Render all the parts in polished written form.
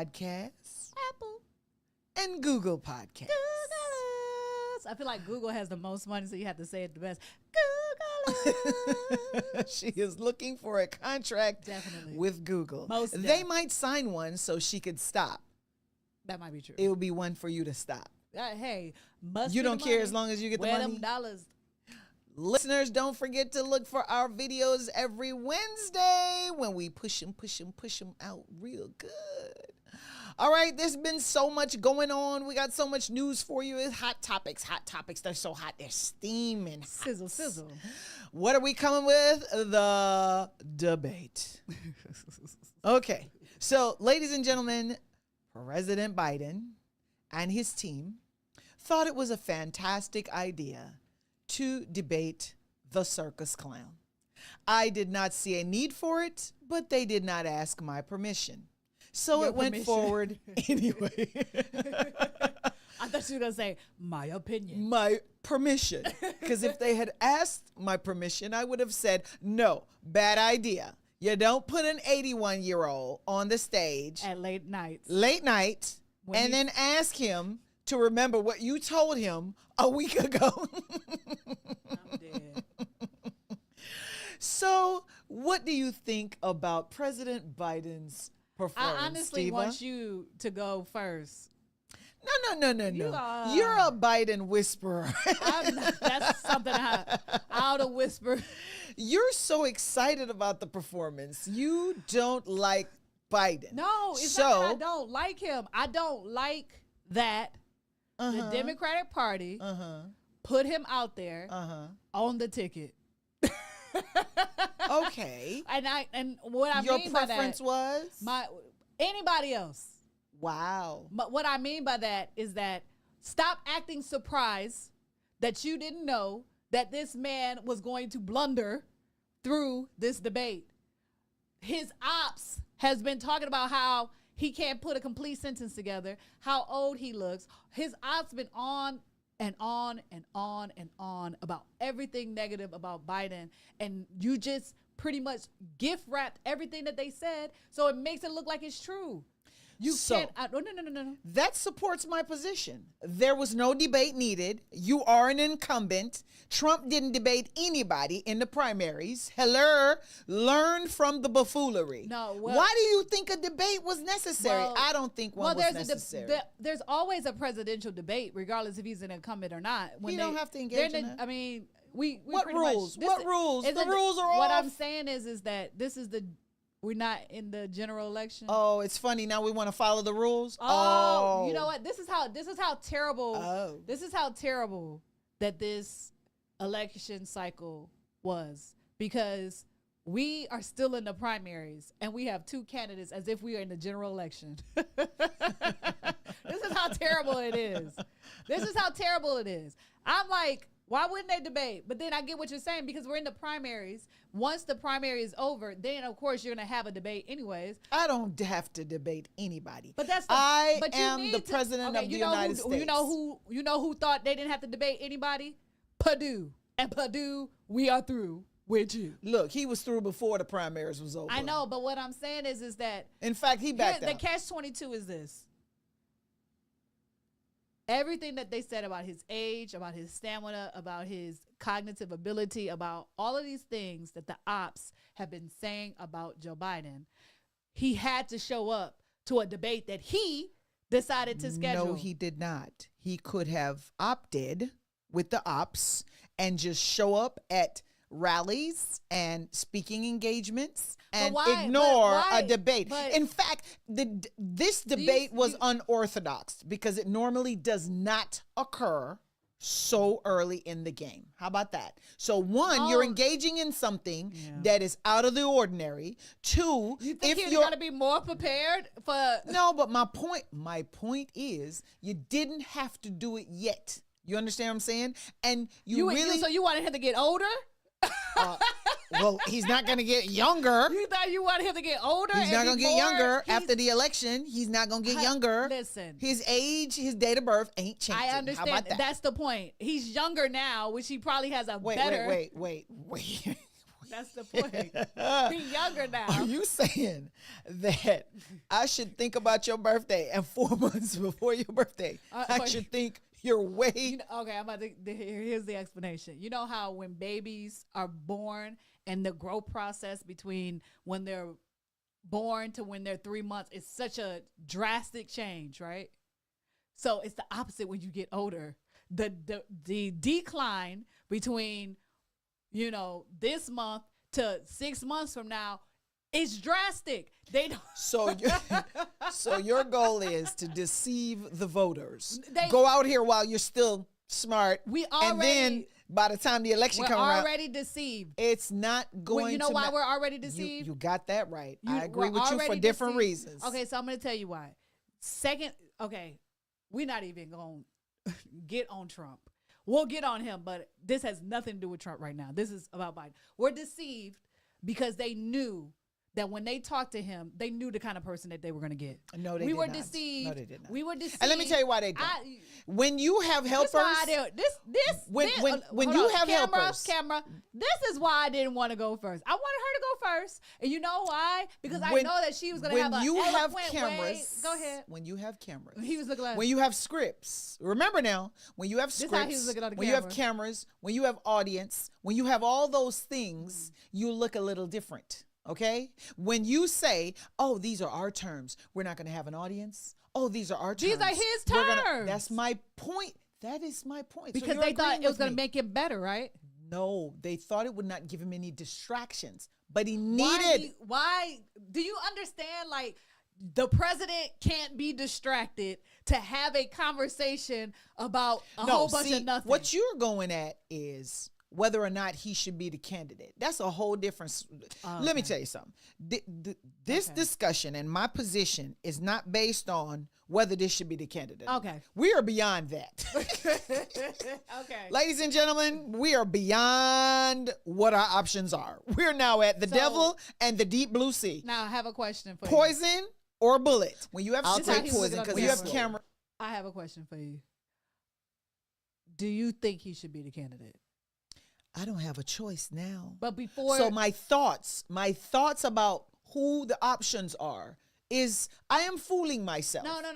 Podcasts, Apple, and Google Podcasts. Google us. I feel like Google has the most money, so you have to say it the best. Google us. She is looking for a contract Definitely. with Google. Most they definitely. might sign one so she could stop. That might be true. It would be one for you to stop. Hey, must You be don't the care money. as long as you get the Where money? them dollars? Listeners, don't forget to look for our videos every Wednesday when we push them out real good. All right, there's been so much going on. We got so much news for you. It's hot topics. They're so hot. They're steaming. Sizzle, sizzle. What are we coming with? The debate. Okay, so ladies and gentlemen, President Biden and his team thought it was a fantastic idea to debate the circus clown. I did not see a need for it, but they did not ask my permission. So Your it went permission. forward anyway. I thought you were going to say, my opinion. My permission. Because if they had asked my permission, I would have said, no, bad idea. You don't put an 81-year-old on the stage At late nights. late night When and he- then ask him to remember what you told him a week ago. I'm dead. So, what do you think about President Biden's performance? I honestly Diva? want you to go first. No. You are- You're a Biden whisperer. That's something I ought to whisper. You're so excited about the performance. You don't like Biden. No, it's not that I don't like him. I don't like that the Democratic Party put him out there on the ticket. Okay. And what I Your mean by preference that, was? anybody else. Wow. But what I mean by that is that stop acting surprised that you didn't know that this man was going to blunder through this debate. His ops has been talking about how he can't put a complete sentence together, how old he looks. His ops been on and on and on and on about everything negative about Biden. And you just pretty much gift wrapped everything that they said. So it makes it look like it's true. You can't. No. That supports my position. There was no debate needed. You are an incumbent. Trump didn't debate anybody in the primaries. Hello, learn from the buffoonery. No, well- why do you think a debate was necessary? Well- I don't think one was necessary. There's always a presidential debate, regardless if he's an incumbent or not. You don't have to engage they're in that. I mean, we What pretty rules? Much, What rules? The isn't- rules are What off. I'm saying is that this is we're not in the general election. Oh, it's funny. Now we want to follow the rules. Oh, you know what? This is how terrible. Oh. This is how terrible that this election cycle was, because we are still in the primaries and we have two candidates as if we are in the general election. This is how terrible it is. This is how terrible it is. I'm like, why wouldn't they debate? But then I get what you're saying, because we're in the primaries. Once the primary is over, then of course you're gonna have a debate anyways. I don't have to debate anybody. But that's I am the president of the United States. You know who thought they didn't have to debate anybody? Purdue. And Purdue, we are through with you. Look, he was through before the primaries was over. I know, but what I'm saying is that In fact, he backed the out. catch-22 is this. Everything that they said about his age, about his stamina, about his cognitive ability, about all of these things that the ops have been saying about Joe Biden, he had to show up to a debate that he decided to schedule. No, he did not. He could have opted with the ops and just show up at rallies and speaking engagements and why? ignore But why? a debate. But- In fact, this debate was unorthodox because it normally does not occur so early in the game. How about that? So one, you're engaging in something that is out of the ordinary. Two, You think if he's you're got to be more prepared for? no, but my point is you didn't have to do it yet. You understand what I'm saying? And So you wanted him to get older? well, he's not going to get younger. You thought you wanted him to get older? He's not and going to be get more- younger he's- after the election. He's not going to get younger. Listen. His age, his date of birth ain't changing. I understand. How about that? That's the point. He's younger now, which he probably has a better. Wait. That's the point. Be younger now. Are you saying that I should think about your birthday and 4 months before your birthday, I should think you're way... Okay, I'm about to... Here's the explanation. You know how when babies are born and the growth process between when they're born to when they're 3 months is such a drastic change, right? So it's the opposite when you get older. The decline between, this month to 6 months from now is drastic. They don't. So your goal is to deceive the voters. Go out here while you're still smart. And then by the time the election comes around, we're already deceived. It's not going. You know why we're already deceived? You got that right. I agree with you for different reasons. Okay, so I'm going to tell you why. We're not even going to get on Trump. We'll get on him, but this has nothing to do with Trump right now. This is about Biden. We're deceived because they knew that when they talked to him, they knew the kind of person that they were going to get. No, they did not. We were deceived. No, they did not. We were deceived. And let me tell you why they did. When you have helpers, when you have helpers, this is why I didn't want to go first. I wanted her to go first, and you know why? Because I know that she was going to have an eloquent way. Go ahead. When you have cameras, he was looking at. When you have scripts, remember now. When you have scripts, he was looking at the when you have cameras, when you have audience, when you have all those things, you look a little different. Okay? When you say, oh, these are our terms, we're not going to have an audience. Oh, these are our terms. These are his terms. That's my point. That is my point. Because they thought it was going to make it better, right? No, they thought it would not give him any distractions. But he needed. Why? Do you understand? Like, the president can't be distracted to have a conversation about a whole bunch of nothing. What you're going at is whether or not he should be the candidate. That's a whole different. Let me tell you something. This discussion and my position is not based on whether this should be the candidate. Okay. We are beyond that. Okay. Ladies and gentlemen, we are beyond what our options are. We're now at the devil and the deep blue sea. Now I have a question for you. Poison or bullet? When you have straight poison, because you have camera. I have a question for you. Do you think he should be the candidate? I don't have a choice now. But before, so my thoughts about who the options are is I am fooling myself. No. No.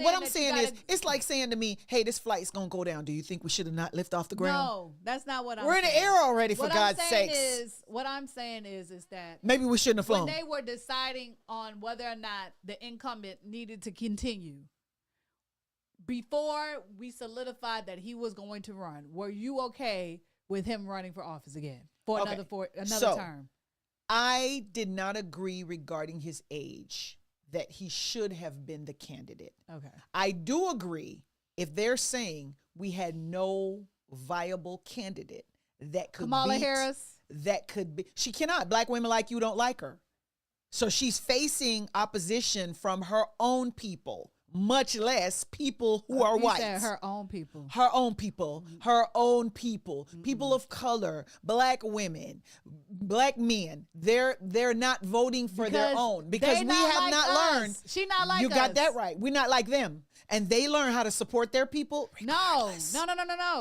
What I'm saying is, it's like saying to me, "Hey, this flight's gonna go down. Do you think we should have not lift off the ground?" No, that's not what I'm. We're saying. in the air already, for God's sakes. What I'm saying is that maybe we shouldn't have flown. When they were deciding on whether or not the incumbent needed to continue, before we solidified that he was going to run, were you okay with him running for office again for another term? I did not agree regarding his age that he should have been the candidate. Okay. I do agree if they're saying we had no viable candidate that could Kamala Harris. That could be. She cannot. Black women like you don't like her. So she's facing opposition from her own people, much less people who are white. Said her own people. Her own people. Her own people. People of color, black women, black men. They're not voting for their own because we have not learned. She not like us. You got that right. We're not like them. And they learn how to support their people. Regardless. No.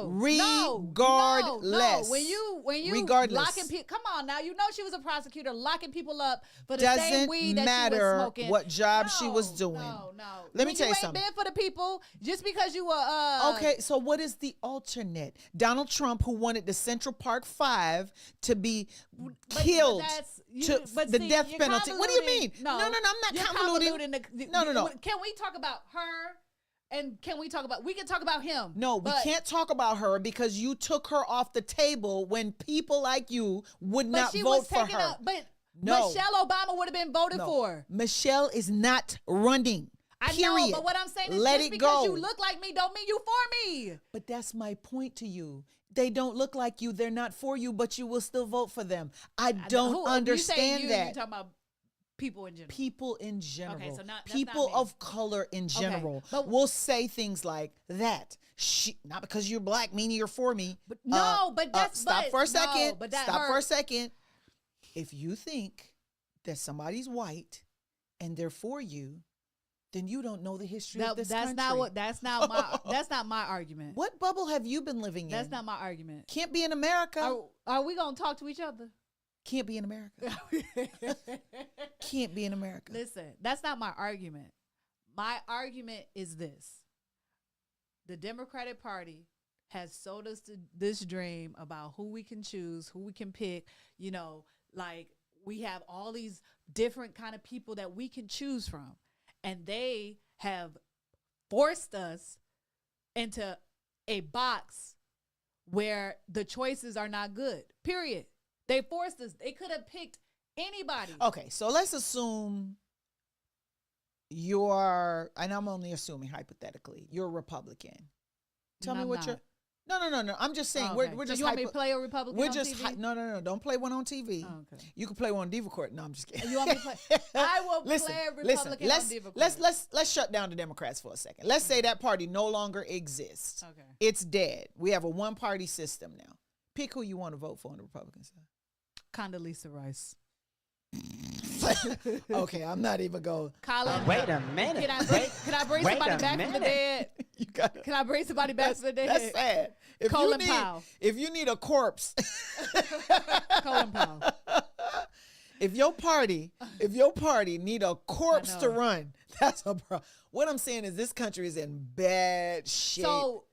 Regardless. No. When you locking people, come on now. You know she was a prosecutor locking people up for the same weed that she was smoking. What job she was doing. No. Let me tell you something. You ain't been for the people just because you were. Okay, so what is the alternate? Donald Trump, who wanted the Central Park 5 to be killed. The death penalty. What do you mean? No, I'm not convoluting. No. Can we talk about her? And we can talk about him. No, we can't talk about her because you took her off the table when people like you would not vote for her. Michelle Obama would have been voted for. Michelle is not running. I know, but what I'm saying is just because you look like me don't mean you for me. But that's my point to you. They don't look like you. They're not for you, but you will still vote for them. I don't understand that. You're talking about people in general. People in general. Okay, so people of color in general will say things like that. Not because you're black, meaning you're for me. Stop for a second. If you think that somebody's white and they're for you, then you don't know the history of this country. That's not my argument. What bubble have you been living in? That's not my argument. Can't be in America. Are we gonna talk to each other? Can't be in America. Can't be in America. Listen, that's not my argument. My argument is this. The Democratic Party has sold us this dream about who we can choose, who we can pick. You know, like we have all these different kind of people that we can choose from. And they have forced us into a box where the choices are not good, period. They forced us. They could have picked anybody. Okay, so let's assume you're, and I'm only assuming hypothetically, you're a Republican. Tell me what you're. No. I'm just saying. Okay. We're so just. you want me to play a Republican We're on just. TV? No. Don't play one on TV. Oh, okay. You can play one on Diva Court. No, I'm just kidding. You want me to play? I will play a Republican on Diva Court. Let's shut down the Democrats for a second. Let's say that party no longer exists. Okay. It's dead. We have a one-party system now. Pick who you want to vote for on the Republican side. Condoleezza Rice. Okay, I'm not even going. Colin, Wait a minute. Can I bring somebody back from the dead? You got. Can I bring somebody back from the dead? That's sad. Colin Powell. If you need a corpse, Colin Powell. if your party need a corpse to run, that's a problem. What I'm saying is this country is in bad shape. So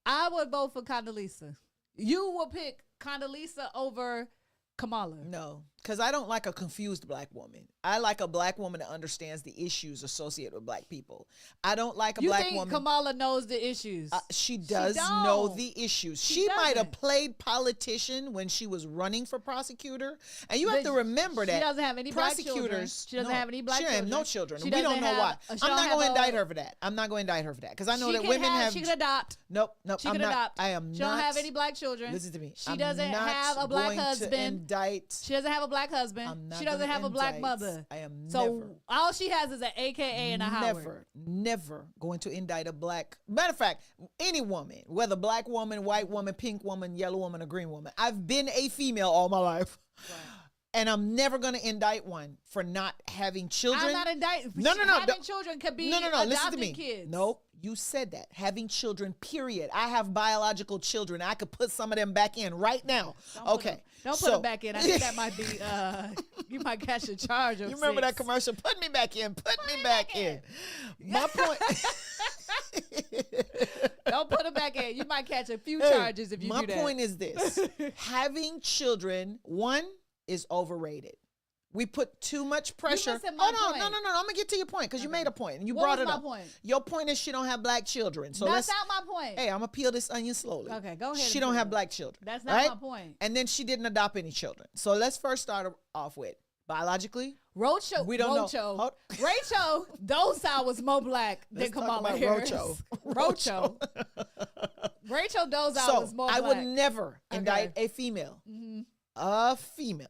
I would vote for Condoleezza. You will pick Condoleezza over Kamala. No, because I don't like a confused black woman. I like a black woman that understands the issues associated with black people. I don't like a black woman. You think Kamala knows the issues? She does know the issues. She might have played politician when she was running for prosecutor. And you have to remember that. She doesn't have any black children. She doesn't have any black children. She has no children. We don't know why. I'm not going to indict her for that. I'm not going to indict her for that. Because I know that women have. She can adopt. Nope. She can adopt. I am not. She don't have any black children. Listen to me. She doesn't have a black husband. She doesn't have a black husband. She doesn't have a black mother. I am so all she has is an AKA and a Howard. Never going to indict a black. Matter of fact, any woman, whether black woman, white woman, pink woman, yellow woman, or green woman. I've been a female all my life. Right. And I'm never going to indict one for not having children. I'm not indicting. No. Having children could be adopted listen to me. Kids. Nope. You said that. Having children, period. I have biological children. I could put some of them back in right now. Don't put them back in. I think that might be, you might catch a charge of You remember that commercial? Put me back in. Put me back in. My point. Don't put them back in. You might catch a few charges if you do that. My point is this. Having children, one, is overrated. We put too much pressure. Hold on. No. I'm gonna get to your point because you made a point and you brought it up. Point? Your point is she don't have black children. So that's not my point. Hey, I'm gonna peel this onion slowly. Okay, go ahead. She don't have black children. That's not my point. And then she didn't adopt any children. So let's first start off with biologically. Roadshow. We don't know. Rachel Dolezal was more black than Kamala Harris. Roadshow. Rachel Dolezal was more black. I would never indict a female. Mm-hmm. A female.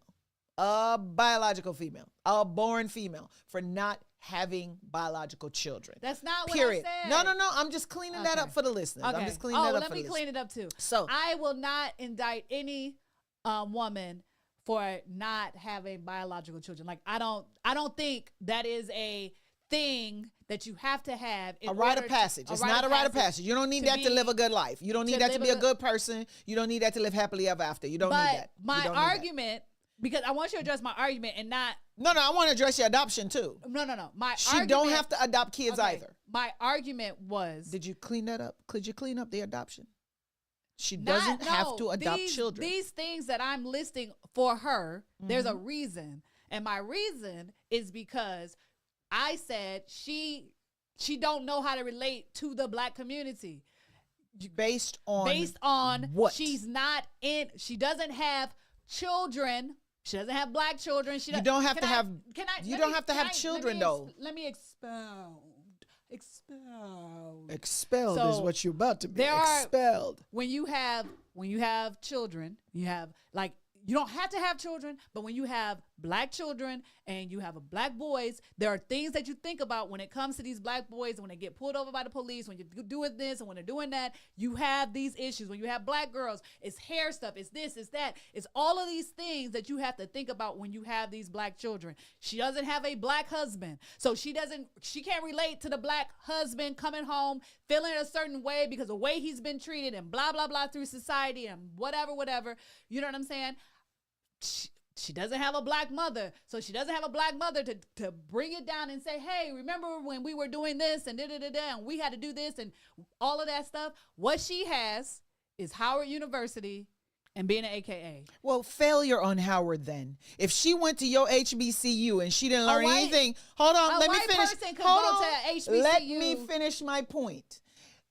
A biological female, a born female, for not having biological children. That's not Period. what I said. No. I'm just cleaning that up for the listeners. Okay. I'm just cleaning that up let me clean it up too. So I will not indict any woman for not having biological children. Like I don't think that is a thing that you have to have. A rite of passage. It's not a rite of passage. You don't need that to live a good life. You don't need that to be a good person. You don't need that to live happily ever after. You don't need that. My argument. Because I want you to address my argument and not. No, I want to address your adoption too. No. She don't have to adopt kids either. My argument was. Did you clean that up? Could you clean up the adoption? She doesn't have to adopt children. These things that I'm listing for her, there's a reason. And my reason is because I said she don't know how to relate to the black community. Based on what? She doesn't have children. She doesn't have black children. You don't have to have children though. Let me expound. Expelled is what you're about to be. Expelled. When you have children, you don't have to have children, but when you have black children and you have black boys, there are things that you think about when it comes to these black boys and when they get pulled over by the police, when you're doing this and when they're doing that, you have these issues. When you have black girls, it's hair stuff, it's this, it's that. It's all of these things that you have to think about when you have these black children. She doesn't have a black husband. So she can't relate to the black husband coming home, feeling a certain way because of the way he's been treated and blah, blah, blah through society and whatever. You know what I'm saying? she doesn't have a black mother. So she doesn't have a black mother to bring it down and say, hey, remember when we were doing this and da-da-da-da and we had to do this and all of that stuff. What she has is Howard University and being an AKA. Well, failure on Howard then. If she went to your HBCU and she didn't learn anything, hold on, let me finish. Let me finish my point.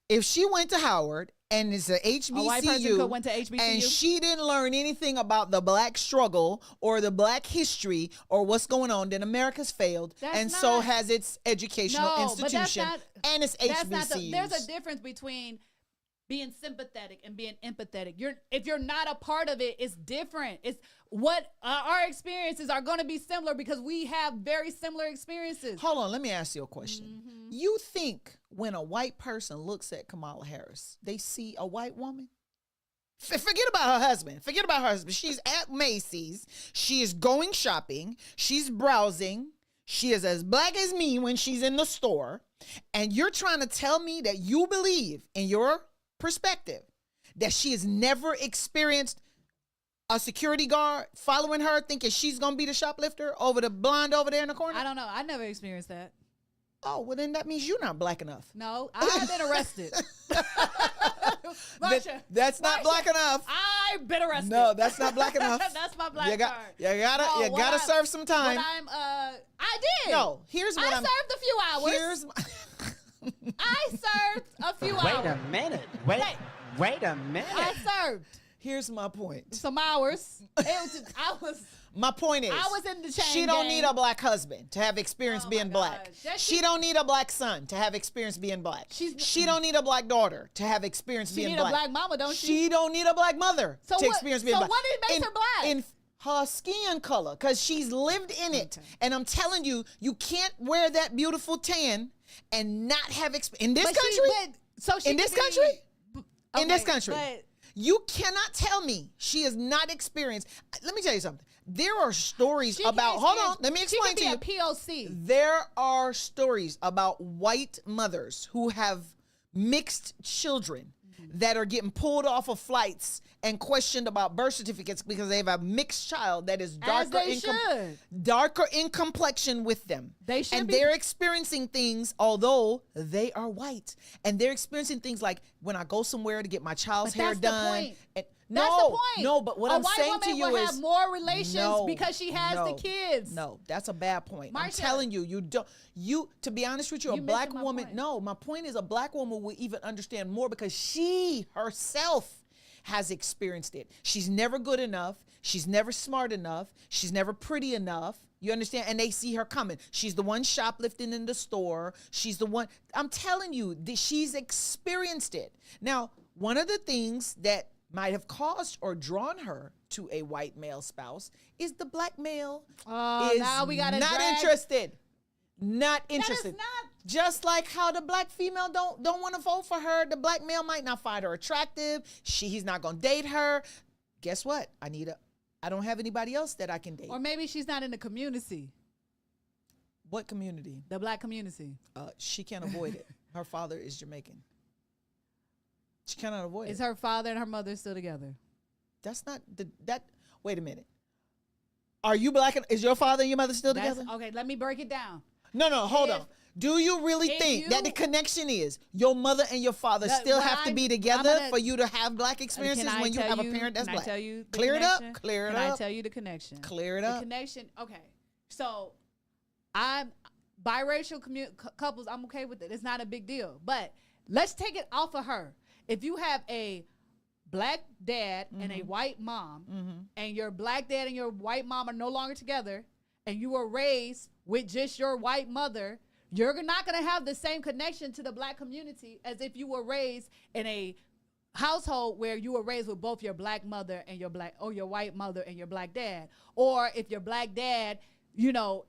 If she went to Howard and it's a HBCU, white person went to HBCU and she didn't learn anything about the black struggle or the black history or what's going on, then America's failed, so has its educational institution and its HBCUs. There's a difference between being sympathetic and being empathetic. If you're not a part of it, it's different. It's what our experiences are going to be similar because we have very similar experiences. Hold on, let me ask you a question. Mm-hmm. You think when a white person looks at Kamala Harris, they see a white woman? Forget about her husband. Forget about her husband. She's at Macy's. She is going shopping. She's browsing. She is as black as me when she's in the store. And you're trying to tell me that you believe in your perspective that she has never experienced a security guard following her thinking she's gonna be the shoplifter over the blonde over there in the corner? I don't know. I never experienced that. Oh, well then that means you're not black enough. No, I've been arrested. That's not black enough. I've been arrested. No, that's not black enough. That's my black card. You gotta serve some time. I did. No, here's what I served a few hours. I served a few hours. Wait a minute. Wait a minute. I served. Here's my point. Some hours. My point is, I was in the chain she don't need a black husband to have experience being black. She don't need a black son to have experience being black. She don't need a black daughter to have experience being black. She need a black mama, don't she? She don't need a black mother to experience being black. So what makes her black? In her skin color, because she's lived in it. Okay. And I'm telling you, you can't wear that beautiful tan and not have experience. In this country, you cannot tell me she has not experienced. Let me tell you something. There are stories about, hold on, let me explain to you. She can be a POC. There are stories about white mothers who have mixed children that are getting pulled off of flights and questioned about birth certificates because they have a mixed child that is darker in complexion with them. They're experiencing things, although they are white, and they're experiencing things like when I go somewhere to get my child's hair done. That's the point. No, but what I'm saying to you is, a white woman will have more relations because she has the kids. No, that's a bad point. I'm telling you, to be honest with you, a black woman, my point is a black woman will even understand more because she herself has experienced it. She's never good enough. She's never smart enough. She's never pretty enough. You understand? And they see her coming. She's the one shoplifting in the store. She's the one. I'm telling you, she's experienced it. Now, one of the things that might have caused or drawn her to a white male spouse is the black male is not interested. Not interested. Just like how the black female don't want to vote for her. The black male might not find her attractive. He's not going to date her. Guess what? I don't have anybody else that I can date. Or maybe she's not in the community. What community? The black community. She can't avoid it. Her father is Jamaican. She cannot avoid it. Is her father and her mother still together? That's not that. Wait a minute. Are you black? Is your father and your mother still together? Okay, let me break it down. No, hold on. Do you really think that the connection is your mother and your father still have to be together for you to have black experiences when you have a parent that's black? Can I tell you Clear it up. Can I tell you the connection? Clear it up. The connection. Okay. So I'm biracial couples. I'm okay with it. It's not a big deal. But let's take it off of her. If you have a black dad and a white mom, and your black dad and your white mom are no longer together, and you were raised with just your white mother, you're not going to have the same connection to the black community as if you were raised in a household where you were raised with both your black mother and your white mother and your black dad. Or if your black dad,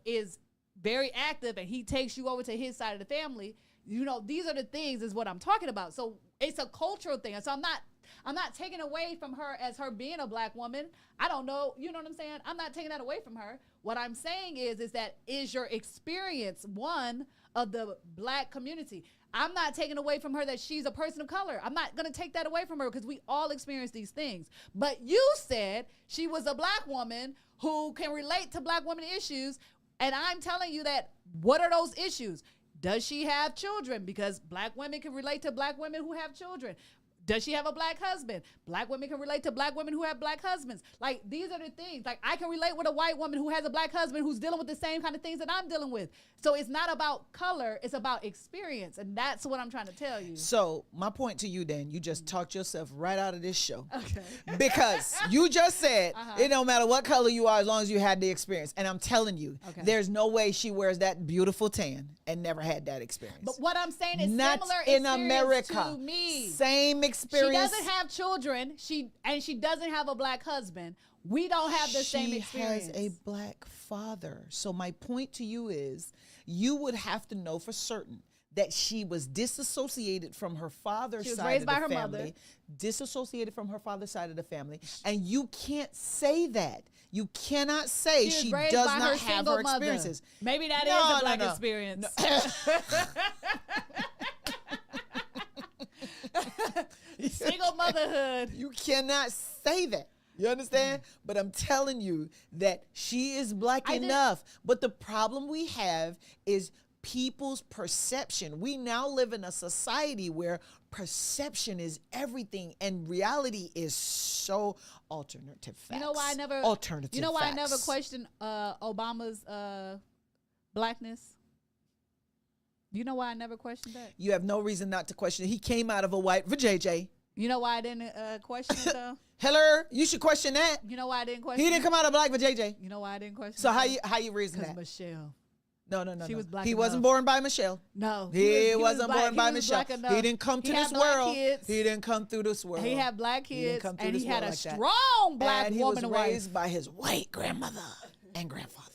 is very active and he takes you over to his side of the family, these are the things is what I'm talking about. So it's a cultural thing. So I'm not taking away from her as her being a black woman. I don't know. You know what I'm saying? I'm not taking that away from her. What I'm saying is that is your experience, one, of the black community. I'm not taking away from her that she's a person of color. I'm not going to take that away from her because we all experience these things. But you said she was a black woman who can relate to black women issues. And I'm telling you that, what are those issues? Does she have children? Because black women can relate to black women who have children. Does she have a black husband? Black women can relate to black women who have black husbands. Like, these are the things. Like, I can relate with a white woman who has a black husband who's dealing with the same kind of things that I'm dealing with. So it's not about color. It's about experience. And that's what I'm trying to tell you. So my point to you, then, you just talked yourself right out of this show. Okay. Because you just said it don't matter what color you are as long as you had the experience. And I'm telling you, Okay. there's no way she wears that beautiful tan and never had that experience. But what I'm saying is Not similar in experience America. to me. Same experience. She doesn't have children. She doesn't have a black husband. We don't have the same experience. She has a black father. So my point to you is, you would have to know for certain that she was disassociated from her father's She was side raised of by the her family. mother. Disassociated from her father's side of the family, and you can't say that. You cannot say She she was raised does by not her have single her mother. experiences. Maybe that is No, a black no. experience. Single motherhood. You cannot say that. You understand? But I'm telling you that she is black enough. But the problem we have is people's perception. We now live in a society where perception is everything and reality is so alternative facts. You know why I never alternative You know why facts. I never questioned Obama's blackness? You know why I never questioned that? You have no reason not to question it. He came out of a white vajayjay. You know why I didn't question it though? Heller, you should question that. You know why I didn't question He didn't come out of black vajayjay. You know why I didn't question So it? how you reason Because that? Michelle. No. She was black He wasn't enough. born by Michelle. No. He was wasn't black- born by he was Michelle. black enough. He didn't come to He had this black world. kids. He didn't come through this world. He had black He didn't kids, come through and this he had world a like that. strong black and he woman was and wife. raised by his white grandmother and grandfather.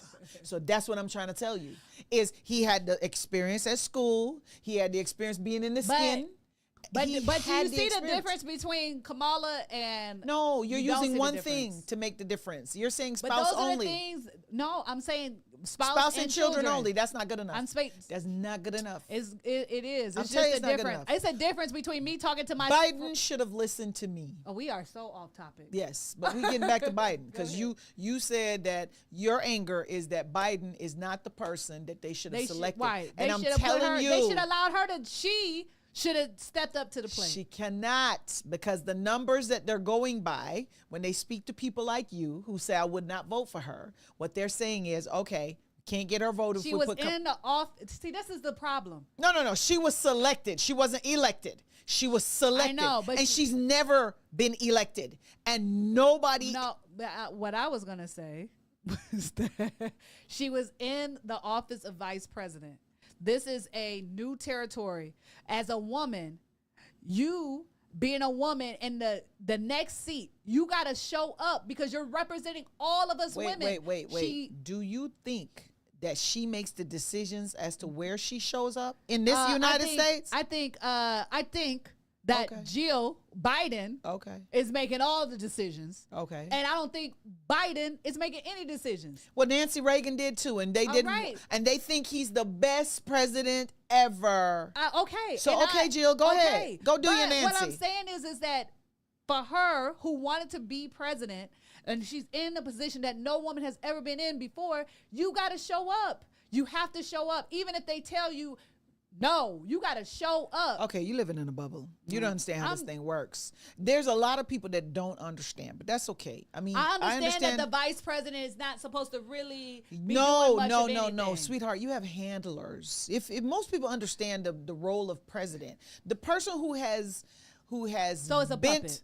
So that's what I'm trying to tell you, is he had the experience at school. He had the experience being in the skin. But He do you had see the experience. difference between Kamala and No, you're you don't see using the one difference. thing to make the difference. You're saying But spouse those are only. the things. No, I'm saying Spouse and children only. That's not good enough. I'm saying That's not good enough. it is. I'm It's telling just you a it's not good difference. enough. It's a difference between me talking to my Biden should have listened to me. Oh, we are so off topic. Yes, but we getting back to Biden because you said that your anger is that Biden is not the person that they should have selected. Right. And They I'm should have put her. telling They you, should have allowed her to. She should have stepped up to the plate. she cannot, because the numbers that they're going by when they speak to people like you who say I would not vote for her, what they're saying is, okay, can't get her voted. She was in the off. See, this is the problem. No. She was selected. She wasn't elected. She was selected. I know, but and she's never been elected. And nobody. No, but what I was gonna say was that she was in the office of vice president. This is a new territory. As a woman, you being a woman in the next seat, you gotta show up because you're representing all of us women. Wait. Do you think that she makes the decisions as to where she shows up in this United States? I think that Okay. Jill Biden Okay. is making all the decisions. Okay. And I don't think Biden is making any decisions. Well, Nancy Reagan did too, and they didn't. right. And they think he's the best president ever. Okay. So, and okay, Jill, go ahead. Go do your But what I'm Nancy. saying is that for her who wanted to be president and she's in a position that no woman has ever been in before, you got to show up. You have to show up. Even if they tell you, no, you got to show up. Okay, you living in a bubble. You don't understand how this thing works. There's a lot of people that don't understand, but that's okay. I mean, I understand that the vice president is not supposed to really be No, doing much of anything. sweetheart. You have handlers. If most people understand the role of president, the person who has So it's a bent, puppet.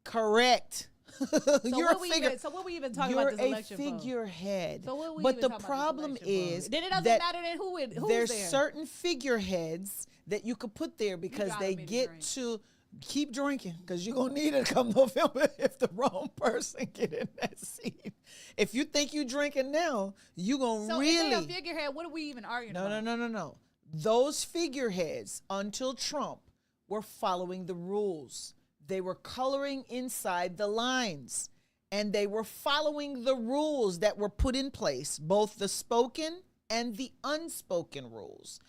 correct. So You're what a we figure. even, so what we even talking You're about this election a for? figurehead. So what we but even the talking about this problem election is for? Then it doesn't that matter then who's there's there. certain figureheads that you could put there because they driving me to get drink. to keep drinking because you're gonna need it come November if the wrong person get in that seat. If you think you drinking now, you gonna So really if they a figurehead, what are we even arguing about? no. Those figureheads until Trump were following the rules. They were coloring inside the lines. And they were following the rules that were put in place, both the spoken and the unspoken rules.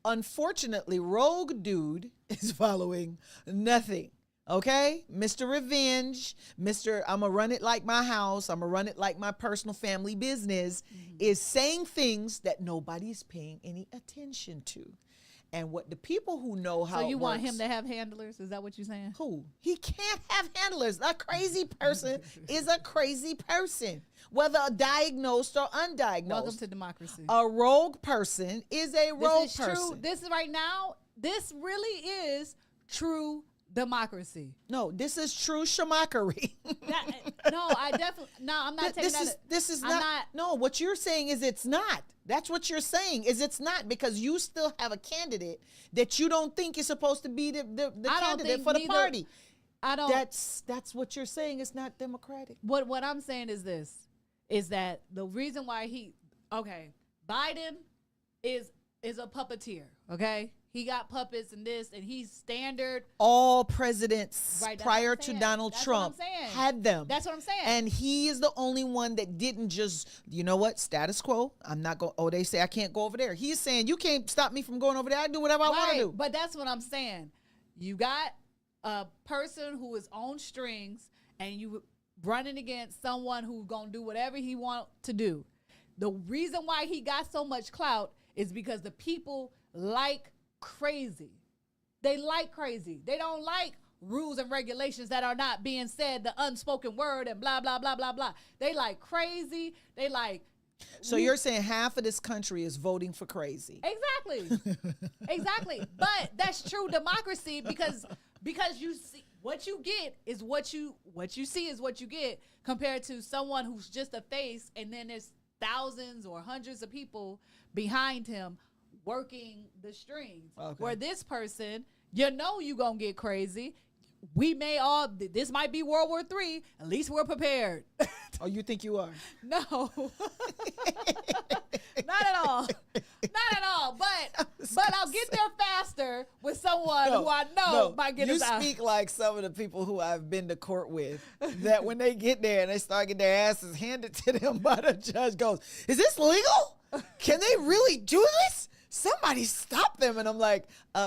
Unfortunately, Rogue Dude is following nothing. Okay? Mr. Revenge, Mr. I'm going to run it like my house, I'm going to run it like my personal family business, is saying things that nobody's paying any attention to. And what the people who know how So you it want works, him to have handlers? Is that what you're saying? who? He can't have handlers. A crazy person is a crazy person, whether diagnosed or undiagnosed. Welcome to democracy. A rogue person is a rogue This is person. true. This is right now. This really is true democracy. No, this is true schmuckery. No, I definitely. No, I'm not taking this that. is this is I'm not. No, what you're saying is it's not. That's what you're saying is it's not, because you still have a candidate that you don't think is supposed to be the candidate for the party. I don't. That's what you're saying. It's not democratic. What I'm saying is this: is that the reason why Biden is a puppeteer. Okay, he got puppets and this, and he's standard. All presidents Right, that's prior what I'm to saying. Donald That's Trump what I'm saying. had them. That's what I'm saying. And he is the only one that didn't just, you know what, status quo. I'm not going, they say I can't go over there. He's saying, you can't stop me from going over there. I do whatever I want to do. But that's what I'm saying. You got a person who is on strings, and you running against someone who's going to do whatever he want to do. The reason why he got so much clout is because the people like crazy. They like crazy. They don't like rules and regulations that are not being said, the unspoken word and blah, blah, blah, blah, blah. They like crazy. They like. So you're saying half of this country is voting for crazy. Exactly. Exactly. But that's true democracy because you see what you get is what you see is what you get, compared to someone who's just a face, and then there's thousands or hundreds of people behind him working the strings. Okay. Where this person, you gonna get crazy. This might be World War III. At least we're prepared. Oh, you think you are? No. Not at all. Not at all. But I'll get there faster with someone who I know might get us out. You speak like some of the people who I've been to court with, that when they get there and they start getting their asses handed to them by the judge, goes, is this legal? Can they really do this? Somebody stop them. And I'm like,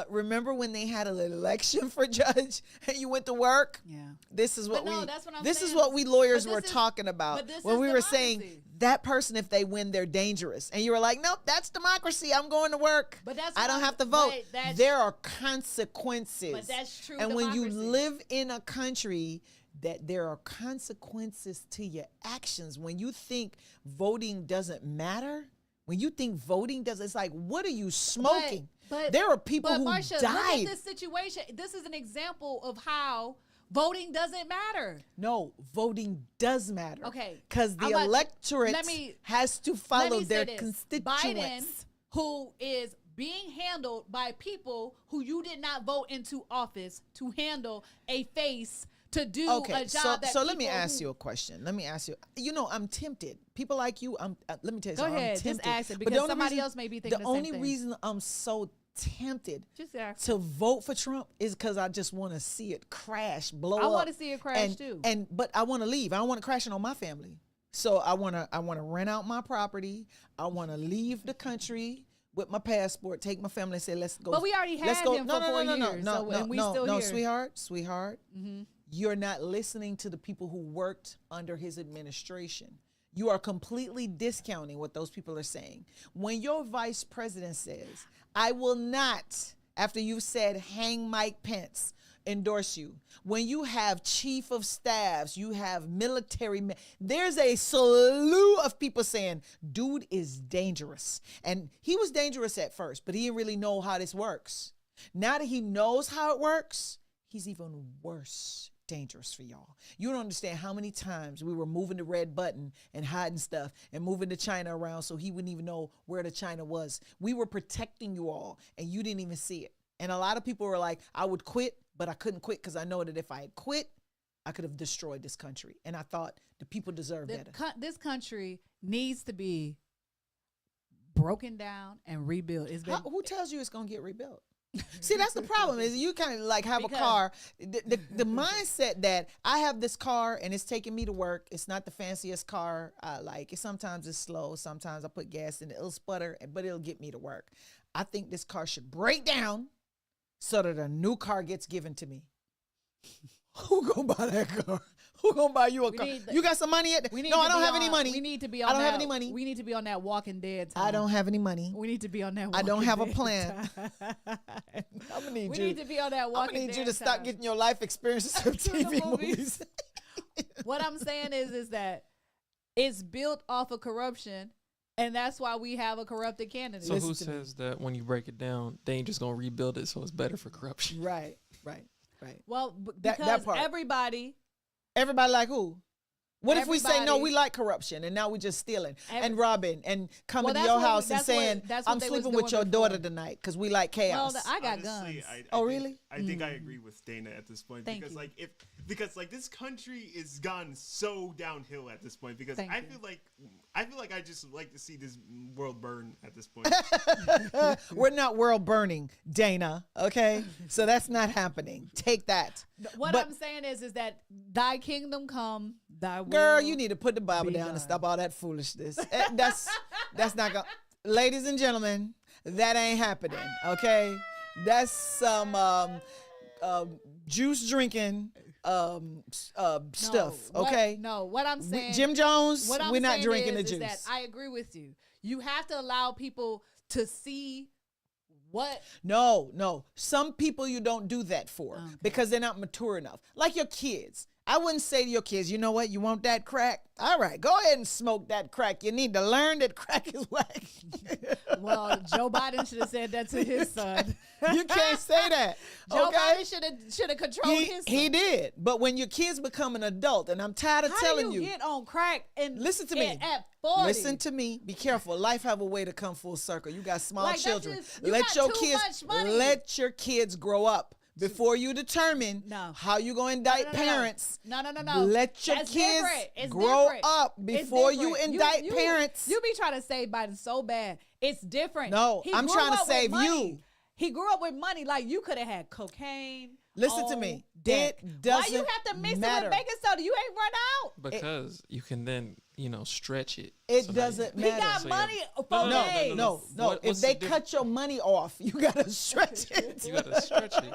remember when they had an election for judge and you went to work? Yeah. This is what that's what I'm this saying. is what we lawyers But were this is- talking about but this when is we were saying democracy. that person, if they win, they're dangerous. And you were like, nope, that's democracy. I'm going to work. But that's I what don't I'm- have to vote. but that's- There are consequences. But that's true And when you democracy. live in a country that there are consequences to your actions, when you think voting doesn't matter, when you think voting does, it's like, what are you smoking? But there are people who Marsha, look died. at this situation. This is an example of how voting doesn't matter. No, voting does matter. Okay. Because the I'm about to- electorate let me- has to Let follow me their say this. constituents. Biden, who is being handled by people who you did not vote into office to handle a face to do Okay, a job so let me ask you a question. Let me ask you. I'm tempted. People like you, let me tell you Go something. ahead, I'm just tempted. ask it, But because the only somebody reason- else may be thinking the same only thing. reason I'm so tempted Just ask. to vote for Trump is because I just want to see it crash, blow I up. wanna see it crash too. But I want to leave. I don't want to crash it on my family. So I want to rent out my property. I want to leave the country with my passport, take my family and say, let's go. But we already let's had go. him for 4 years, so- and we still no, here. sweetheart. You're not listening to the people who worked under his administration. You are completely discounting what those people are saying. When your vice president says, I will not, after you've said hang Mike Pence, endorse you. When you have chief of staffs, you have military men, there's a slew of people saying, dude is dangerous. And he was dangerous at first, but he didn't really know how this works. Now that he knows how it works, he's even worse dangerous for y'all. You don't understand how many times we were moving the red button and hiding stuff and moving the China around so he wouldn't even know where the China was. We were protecting you all and you didn't even see it. And a lot of people were like, I would quit, but I couldn't quit because I know that if I had quit, I could have destroyed this country. And I thought the people deserve better. This country needs to be broken down and rebuilt. It's been Who tells you it's going to get rebuilt? See, that's the problem is you kind of like have Because- a car. The mindset that I have this car and it's taking me to work. It's not the fanciest car I like. Sometimes it's slow. Sometimes I put gas in it. It'll sputter, but it'll get me to work. I think this car should break down so that a new car gets given to me. Who gonna buy that car? Who gonna buy you a car? You got some money yet? No, I don't have any money. We need to be on I don't have any money. We need to be on that Walking Dead time. I don't have any money. We need to be on that I don't have a Walking plan. Dead time. I'm gonna need We you. need to be on that I'm Walking gonna need Dead you to stop time. getting your life experiences from TV movies. What I'm saying is that it's built off of corruption, and that's why we have a corrupted candidate. So who Listen to me. says that when you break it down, they ain't just gonna rebuild it, so it's better for corruption? Right. Well, That because part. everybody Everybody like who? What if we say no? Everybody- We like corruption, and now we just stealing Ev- and robbing and coming Well, to that's your what we- house and that's what- saying, that's what "I'm they was sleeping with doing your daughter before. tonight" because we like chaos. well, I got Honestly, guns. I Oh, think- really? I think I agree with Dana at this point Thank because you. like this country is gone so downhill at this point because Thank I you. feel like I just like to see this world burn at this point. We're not world burning, Dana. Okay, so that's not happening. Take that. What But- I'm saying is that thy kingdom come, thy will. Girl, you need to put the Bible be down and done. stop all that foolishness. That's not gonna. Ladies and gentlemen, that ain't happening. Okay, that's some juice drinking stuff. Okay, No, what I'm saying. Jim Jones, what I'm we're not saying drinking is the juice. that I agree with you. You have to allow people to see what. No. Some people you don't do that for Okay. because they're not mature enough. Like your kids. I wouldn't say to your kids, you know what, you want that crack? All right, go ahead and smoke that crack. You need to learn that crack is whack. Well, Joe Biden should have said that to his son. You can't say that. Joe Okay? Biden should have controlled his son. He did. But when your kids become an adult, and I'm tired of How telling do you get on crack and listen to me. at 40? Listen to me. Be careful. Life have a way to come full circle. You got small Like, that's children. just- you let got your too kids much money. let your kids grow up before you determine No. how you going to indict No. parents. No. Let your That's kids different. It's grow different. up It's before you different. indict parents. You be trying to save Biden so bad. It's different. No, He I'm grew trying to up with save money. you. He grew up with money. Like, you could have had cocaine. Listen to on me. deck. It doesn't Why you have to mix matter. it with baking soda? You ain't run out. Because you can then, stretch it. It so that doesn't He matter. got So, money yeah. for No, days. No. What- If what's they the cut your money off, you gotta stretch it. You gotta stretch it.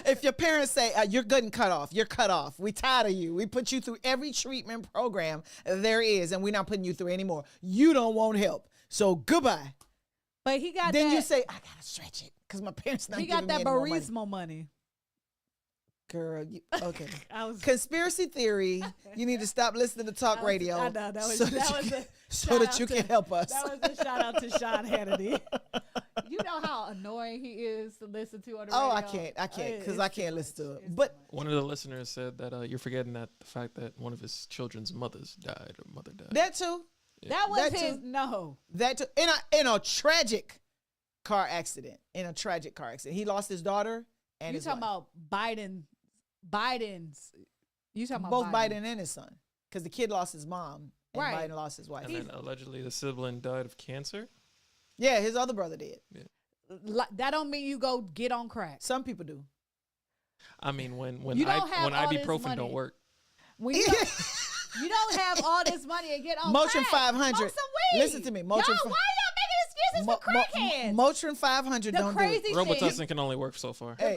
If your parents say you're good and cut off, you're cut off. We tired of you. We put you through every treatment program there is, and we're not putting you through anymore. You don't want help, so goodbye. But he got Then that. you say I gotta stretch it because my parents not he giving got that me any more money. Burismo money. Girl, okay. I was. Conspiracy theory. You need to stop listening to talk radio. I know, that was- so that you was can- a so shout that out you to- can help us. That was a shout out to Sean Hannity. You know how annoying he is to listen to on the radio. Oh, I can't, because I can't listen to it. It's But One of the listeners said that you're forgetting that the fact that one of his children's mothers died or mother died. that too. that was that his too. no. That too. In a tragic car accident. He lost his daughter and You his talking wife. about Biden's? You talking about Both Biden and his son, because the kid lost his mom and Right. Biden lost his wife. and then allegedly the sibling died of cancer. Yeah, his other brother did. That don't mean you go get on crack. Some people do. I mean, when You don't have all this ibuprofen money. don't work. When you don't have all this money and get on Motrin crack. 500. Smoke some weed. Listen to me, Motrin Yo, fi- why y'all making excuses for crackheads? Motrin 500 The don't do crazy it. thing- Robitussin can only work so far. Hey.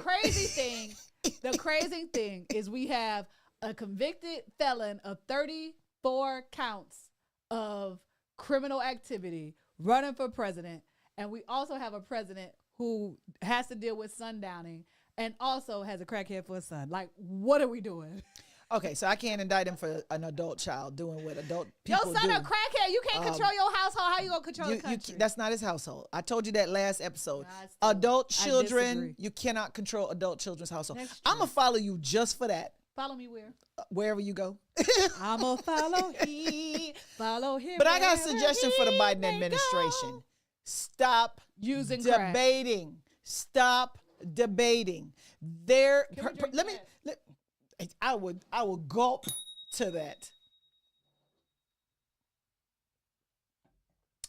The crazy thing is we have a convicted felon of 34 counts of criminal activity running for president, and we also have a president who has to deal with sundowning and also has a crackhead for a son. Like, what are we doing? Okay, so I can't indict him for an adult child doing what adult Your people son do. a crackhead. You can't control your household. How you gonna control the country? That's not his household. I told you that last episode. Nah, I still- Adult I children, disagree. you cannot control adult children's household. That's I'm going to follow you just for that, Follow me where? wherever you go. I'ma follow him. Follow him. But I got a wherever suggestion for the he Biden may administration. go. Stop Using crack. debating. Stop debating. There. Can we drink Let me. that? I will gulp to that.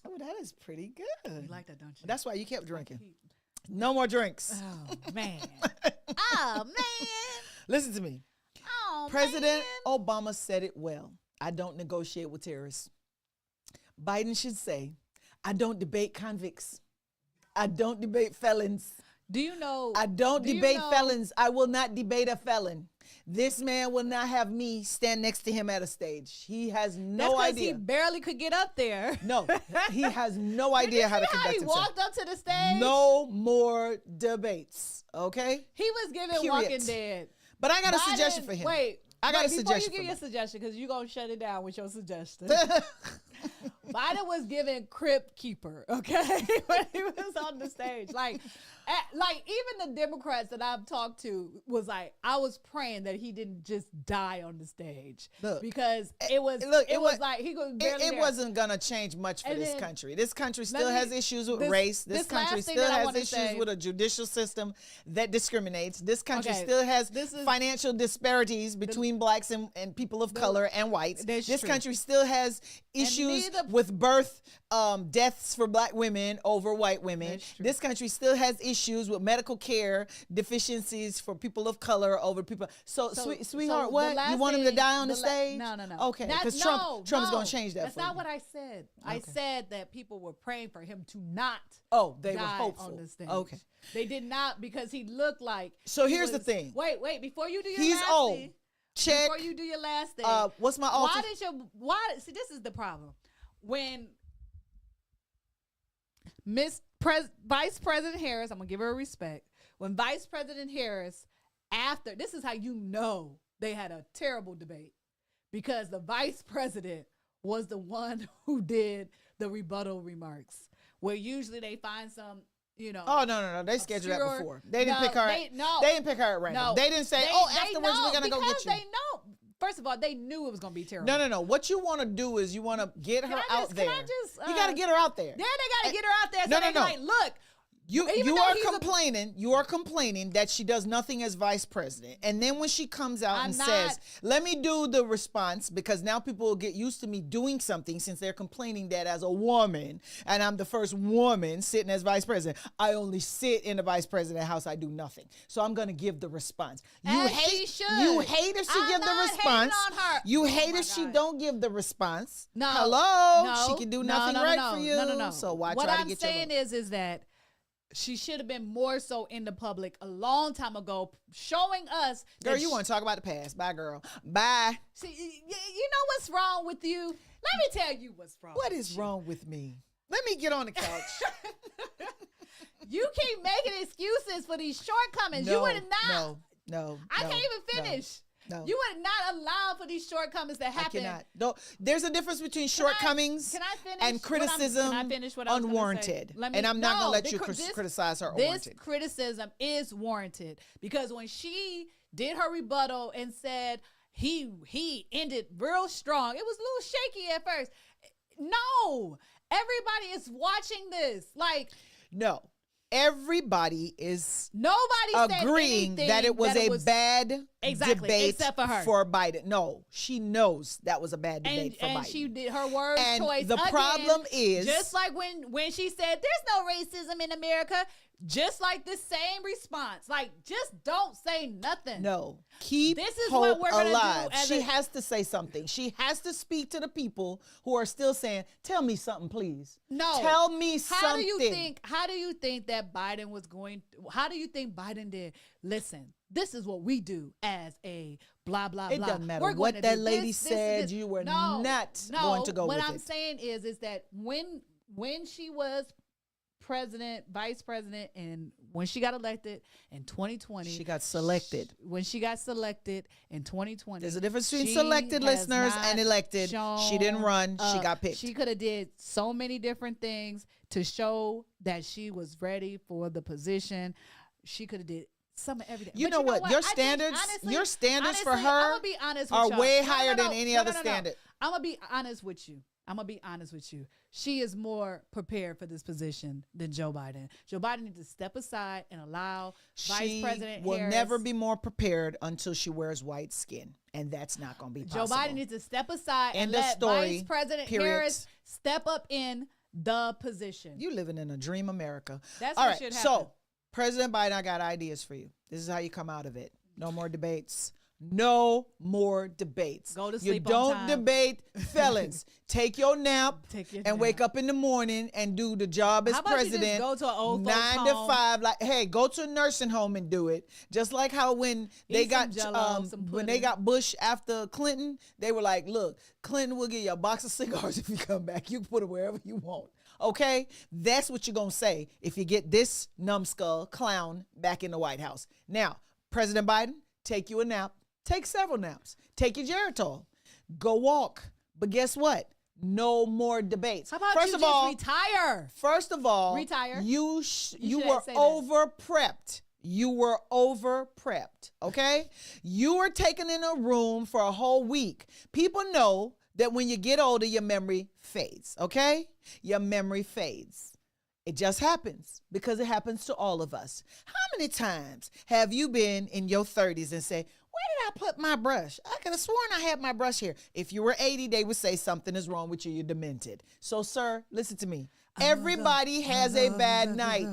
Oh, that is pretty good. You like that, don't you? That's why you kept drinking. No more drinks. Oh man. Oh man. Listen to me. Oh President man. Obama said it well. I don't negotiate with terrorists. Biden should say, I don't debate convicts. I don't debate felons. Do you know? I don't do you debate know- felons. I will not debate a felon. This man will not have me stand next to him at a stage. He has That's no 'cause idea. he barely could get up there. No, he has no idea how to Did you see conduct he himself. walked up to the stage? No more debates, okay? He was giving Period. Walking Dead. But I got a Biden- suggestion for him. Wait. I got a before suggestion you for give your him. suggestion, because you're going to shut it down with your suggestion. Biden was giving Crypt Keeper, okay, when he was on the stage. Like even the Democrats that I've talked to was like, I was praying that he didn't just die on the stage. Look, because it was like he was barely It there. wasn't gonna change much for And this then- country. This country Let still me- has issues with this- race. this This country last thing still that I has wanna issues say- with a judicial system that discriminates. This country Okay, still has this is- financial disparities between blacks and people of color and whites. That's This true. country still has issues neither- with birth deaths for black women over white women. That's true. This country still has issues with medical care deficiencies for people of color over people. So, sweetheart, the what? last You want him to thing- die on the la- stage? No. Okay, That's- because no, Trump's no. gonna change that. That's for not you. what I said. I Okay. said that people were praying for him to not. Oh, they were die hopeful. on the stage. Okay. They did not, because he looked like. So he here's the was- thing. Wait, before you do your He's last old. thing. Check. Before you do your last thing. What's my why alter? did your see? This is the problem. When Vice President Harris, I'm gonna give her a respect. When Vice President Harris, after this is how you know they had a terrible debate, because the Vice President was the one who did the rebuttal remarks, where usually they find some. Oh no! They scheduled that obscure- before. They didn't No, pick her. they- no. They didn't pick her at random. No. They didn't say, They afterwards know, we're gonna go get because you. they know. First of all, they knew it was gonna be terrible. No. What you want to do is you want to get her out there. Can I just? You got to get her out there. Yeah, they gotta get her out there. So No, they no. like, look. You Even though are he's a- complaining. You are complaining that she does nothing as vice president, and then when she comes out I'm and not- says, "Let me do the response," because now people will get used to me doing something since they're complaining that as a woman, and I'm the first woman sitting as vice president. I only sit in the vice president house. I do nothing, so I'm gonna give the response. You As hate. she should. You hate if she I'm give the not hating response. on her. You Oh hate my if she God. don't give the response. No. Hello. No. She can do No, nothing no, right no, for you. No. So why what try I'm to get saying your? is that she should have been more so in the public a long time ago, showing us. Girl, that you want to talk about the past? Bye, girl. Bye. See, you know what's wrong with you? Let me tell you what's wrong. What with is you. wrong with me? Let me get on the couch. You keep making excuses for these shortcomings. You would not. No. I can't even finish. No. You would not allow for these shortcomings to I happen. cannot. No, there's a difference between shortcomings Can I finish and what I'm- criticism can I finish what I was gonna say? unwarranted. Let me- And I'm not going no, to let the you cri- this- criticize her This unwarranted. criticism is warranted, because when she did her rebuttal and said he ended real strong, it was a little shaky at first. No, everybody is watching this. Like, No. Everybody is nobody said agreeing anything that it was a bad Exactly, debate except for her. Biden. No, she knows that was a bad debate for and Biden. she did her word And choice. the again, problem is- just like when she said there's no racism in America, just like the same response. Like, just don't say nothing. No, keep This is hope what we're gonna do alive. as She a- has to say something. She has to speak to the people who are still saying, "Tell me something, please." No. Tell me How something. do you think that Biden was going? How do you think Biden did? Listen, this is what we do as a blah blah It blah. doesn't matter We're what going to that do lady this, said, this. you were No, not no, going to go what with I'm it. saying is that when she was president, vice president, and when she got elected in 2020, She got selected. When she got selected in 2020, There's a difference between she selected has listeners not and elected. She didn't shown run. She up. got picked. She could have did so many different things to show that she was ready for the position. She could have did some of everything. You But know what? Your I think, standards- honestly- your standards for honestly, her I'm gonna be honest with are y'all. way No, higher no, than no, any no, other no, no. standard. I'm gonna be honest with you. She is more prepared for this position than Joe Biden. Joe Biden needs to step aside and allow Vice She President will Harris. never be more prepared until she wears white skin, and that's not going to be Joe possible. Biden needs to step aside and End of let story, Vice President period. Harris step up in the position. You living in a dream America. That's All what right, should so happen. President Biden, I got ideas for you. This is how you come out of it. No more debates. No more debates. Go to You sleep don't on time. debate felons. Take your nap Take your and wake nap. up in the morning and do the job as How about you just president. go to an old folks 9 to home? 5. Like, hey, go to a nursing home and do it. Just like how when they Eat some got Jell-O, some when they pudding. got Bush after Clinton, they were like, look, Clinton will give you a box of cigars if you come back. You can put it wherever you want. Okay, that's what you're gonna say if you get this numbskull clown back in the White House. Now, President Biden, take you a nap. Take several naps. Take your Geritol. Go walk. But guess what? No more debates. How about First you of just all, retire? First of all, Retire. You You were should say that. over prepped. You were over prepped. Okay, you were taken in a room for a whole week. People know that when you get older, your memory fades. Okay, your memory fades. It just happens because it happens to all of us. How many times have you been in your 30s and say, where did I put my brush? I could have sworn I had my brush here. If you were 80, they would say something is wrong with you. You're demented. So, sir, listen to me. Everybody has a bad night.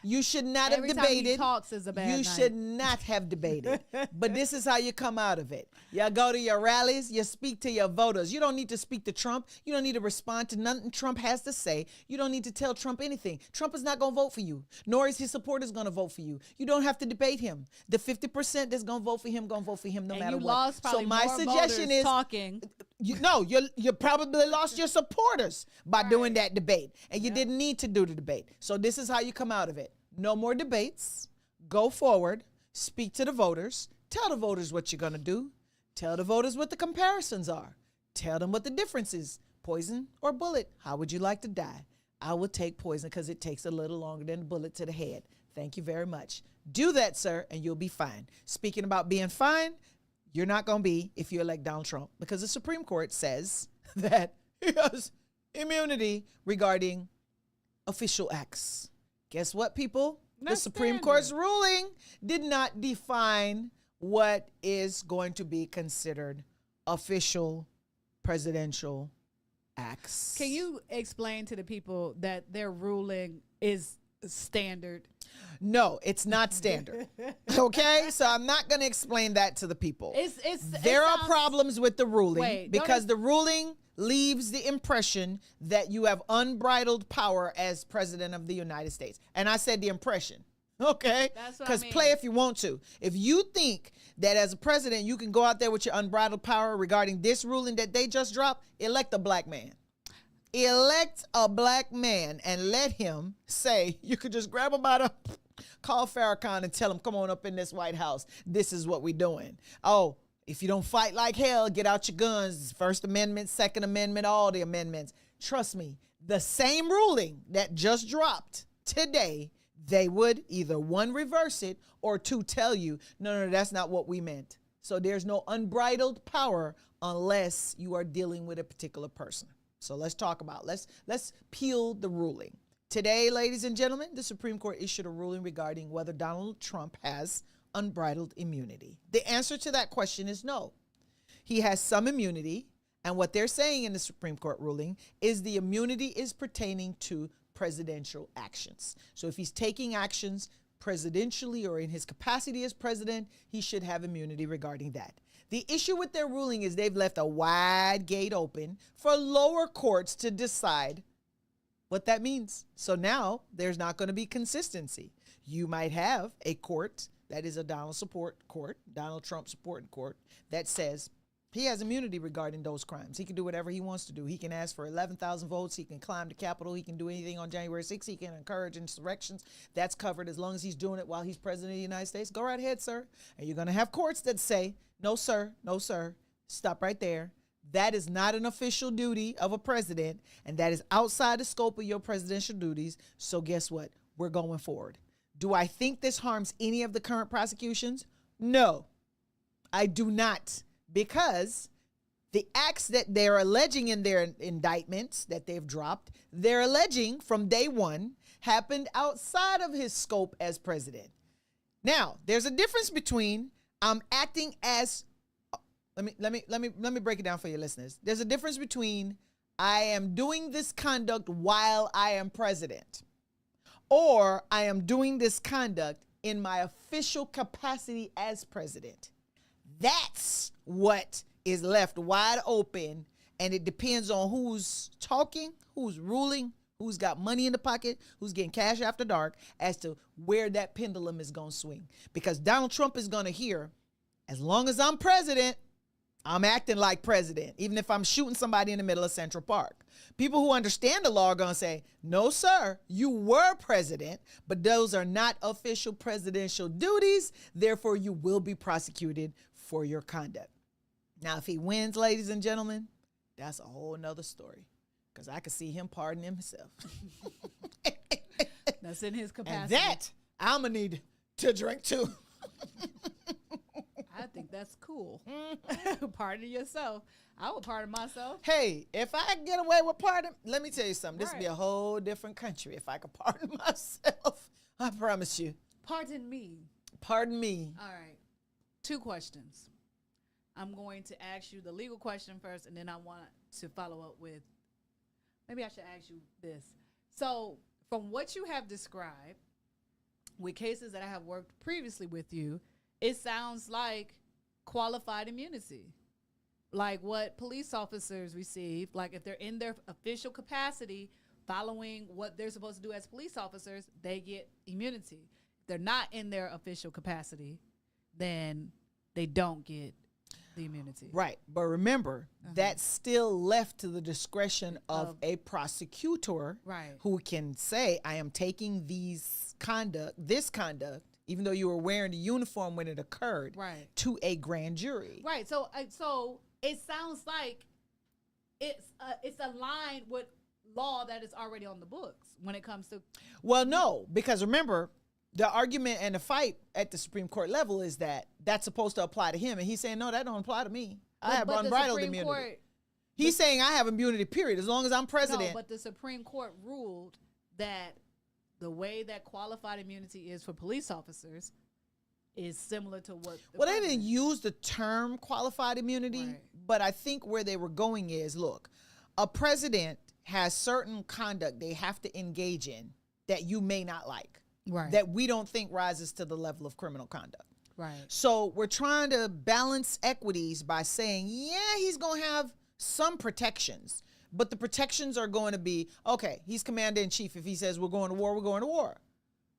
You should not have Every time he debated. talks is a bad You night. should not have debated. But this is how you come out of it. You go to your rallies. You speak to your voters. You don't need to speak to Trump. You don't need to respond to nothing Trump has to say. You don't need to tell Trump anything. Trump is not going to vote for you, nor is his supporters going to vote for you. You don't have to debate him. The 50% that's going to vote for him no And matter you what. lost probably So my more suggestion voters is talking. you probably lost your supporters by doing that debate, and you didn't need to do the debate. So this is how you come out of it. No more debates. Go forward. Speak to the voters. Tell the voters what you're going to do. Tell the voters what the comparisons are. Tell them what the difference is. Poison or bullet. How would you like to die? I would take poison because it takes a little longer than a bullet to the head. Thank you very much. Do that, sir, and you'll be fine. Speaking about being fine, you're not going to be if you elect Donald Trump, because the Supreme Court says that he has immunity regarding official acts. Guess what, people? The That's Supreme standard. Court's ruling did not define what is going to be considered official presidential acts. Can you explain to the people that their ruling is standard? No, it's not standard. Okay? So I'm not going to explain that to the people. There are problems with the ruling Wait, because the ruling leaves the impression that you have unbridled power as president of the United States. And I said the impression. Okay? That's what I Because mean. play if you want to. If you think that as a president you can go out there with your unbridled power regarding this ruling that they just dropped, elect a black man. Elect a black man and let him say, you could just grab him by the, call Farrakhan and tell him, come on up in this White House. This is what we're doing. Oh, if you don't fight like hell, get out your guns. First Amendment, Second Amendment, all the amendments. Trust me, the same ruling that just dropped today, they would either one, reverse it, or two, tell you, no, that's not what we meant. So there's no unbridled power unless you are dealing with a particular person. So let's talk about, let's peel the ruling. Today, ladies and gentlemen, the Supreme Court issued a ruling regarding whether Donald Trump has unbridled immunity. The answer to that question is no. He has some immunity, and what they're saying in the Supreme Court ruling is the immunity is pertaining to presidential actions. So if he's taking actions presidentially or in his capacity as president, he should have immunity regarding that. The issue with their ruling is they've left a wide gate open for lower courts to decide what that means. So now there's not going to be consistency. You might have a court that is a Donald Trump supporting court that says he has immunity regarding those crimes. He can do whatever he wants to do. He can ask for 11,000 votes. He can climb the Capitol. He can do anything on January 6th. He can encourage insurrections. That's covered as long as he's doing it while he's president of the United States. Go right ahead, sir. And you're going to have courts that say, no, sir. Stop right there. That is not an official duty of a president, and that is outside the scope of your presidential duties. So guess what? We're going forward. Do I think this harms any of the current prosecutions? No, I do not, because the acts that they're alleging in their indictments that they've dropped, they're alleging from day one happened outside of his scope as president. Now, there's a difference between acting as, let me break it down for your listeners. There's a difference between I am doing this conduct while I am president, or I am doing this conduct in my official capacity as president. That's what is left wide open, and it depends on who's talking, who's ruling, who's got money in the pocket, who's getting cash after dark, as to where that pendulum is going to swing. Because Donald Trump is going to hear, as long as I'm president, I'm acting like president, even if I'm shooting somebody in the middle of Central Park. People who understand the law are going to say, no, sir, you were president, but those are not official presidential duties. Therefore, you will be prosecuted for your conduct. Now, if he wins, ladies and gentlemen, that's a whole nother story, because I could see him pardon himself. That's in his And capacity. that I'm going to need to drink too. I think that's cool. Pardon yourself. I would pardon myself. Hey, if I get away with pardon, let me tell you something. This would be Right. a whole different country if I could pardon myself. I promise you. Pardon me. Pardon me. All right. 2 questions. I'm going to ask you the legal question first, and then I want to follow up with, maybe I should ask you this. So, from what you have described, with cases that I have worked previously with you, it sounds like qualified immunity. Like what police officers receive, like if they're in their official capacity following what they're supposed to do as police officers, they get immunity. If they're not in their official capacity, then they don't get the immunity. Right. But remember, that's still left to the discretion of a prosecutor, Right. who can say, I am taking this conduct, even though you were wearing the uniform when it occurred, Right. to a grand jury. Right. So it sounds like it's aligned with law that is already on the books when it comes to. Well, no, because remember, the argument and the fight at the Supreme Court level is that that's supposed to apply to him. And he's saying, no, that don't apply to me. I have but the unbridled Supreme immunity. Court, He's saying I have immunity, period, as long as I'm president. no, but the Supreme Court ruled that the way that qualified immunity is for police officers is similar to what. Well, they didn't use the term qualified immunity, Right. but I think where they were going is, look, a president has certain conduct they have to engage in that you may not like, Right. that we don't think rises to the level of criminal conduct. Right. So we're trying to balance equities by saying, yeah, he's going to have some protections, but the protections are going to be, okay, he's commander in chief. If he says we're going to war, we're going to war.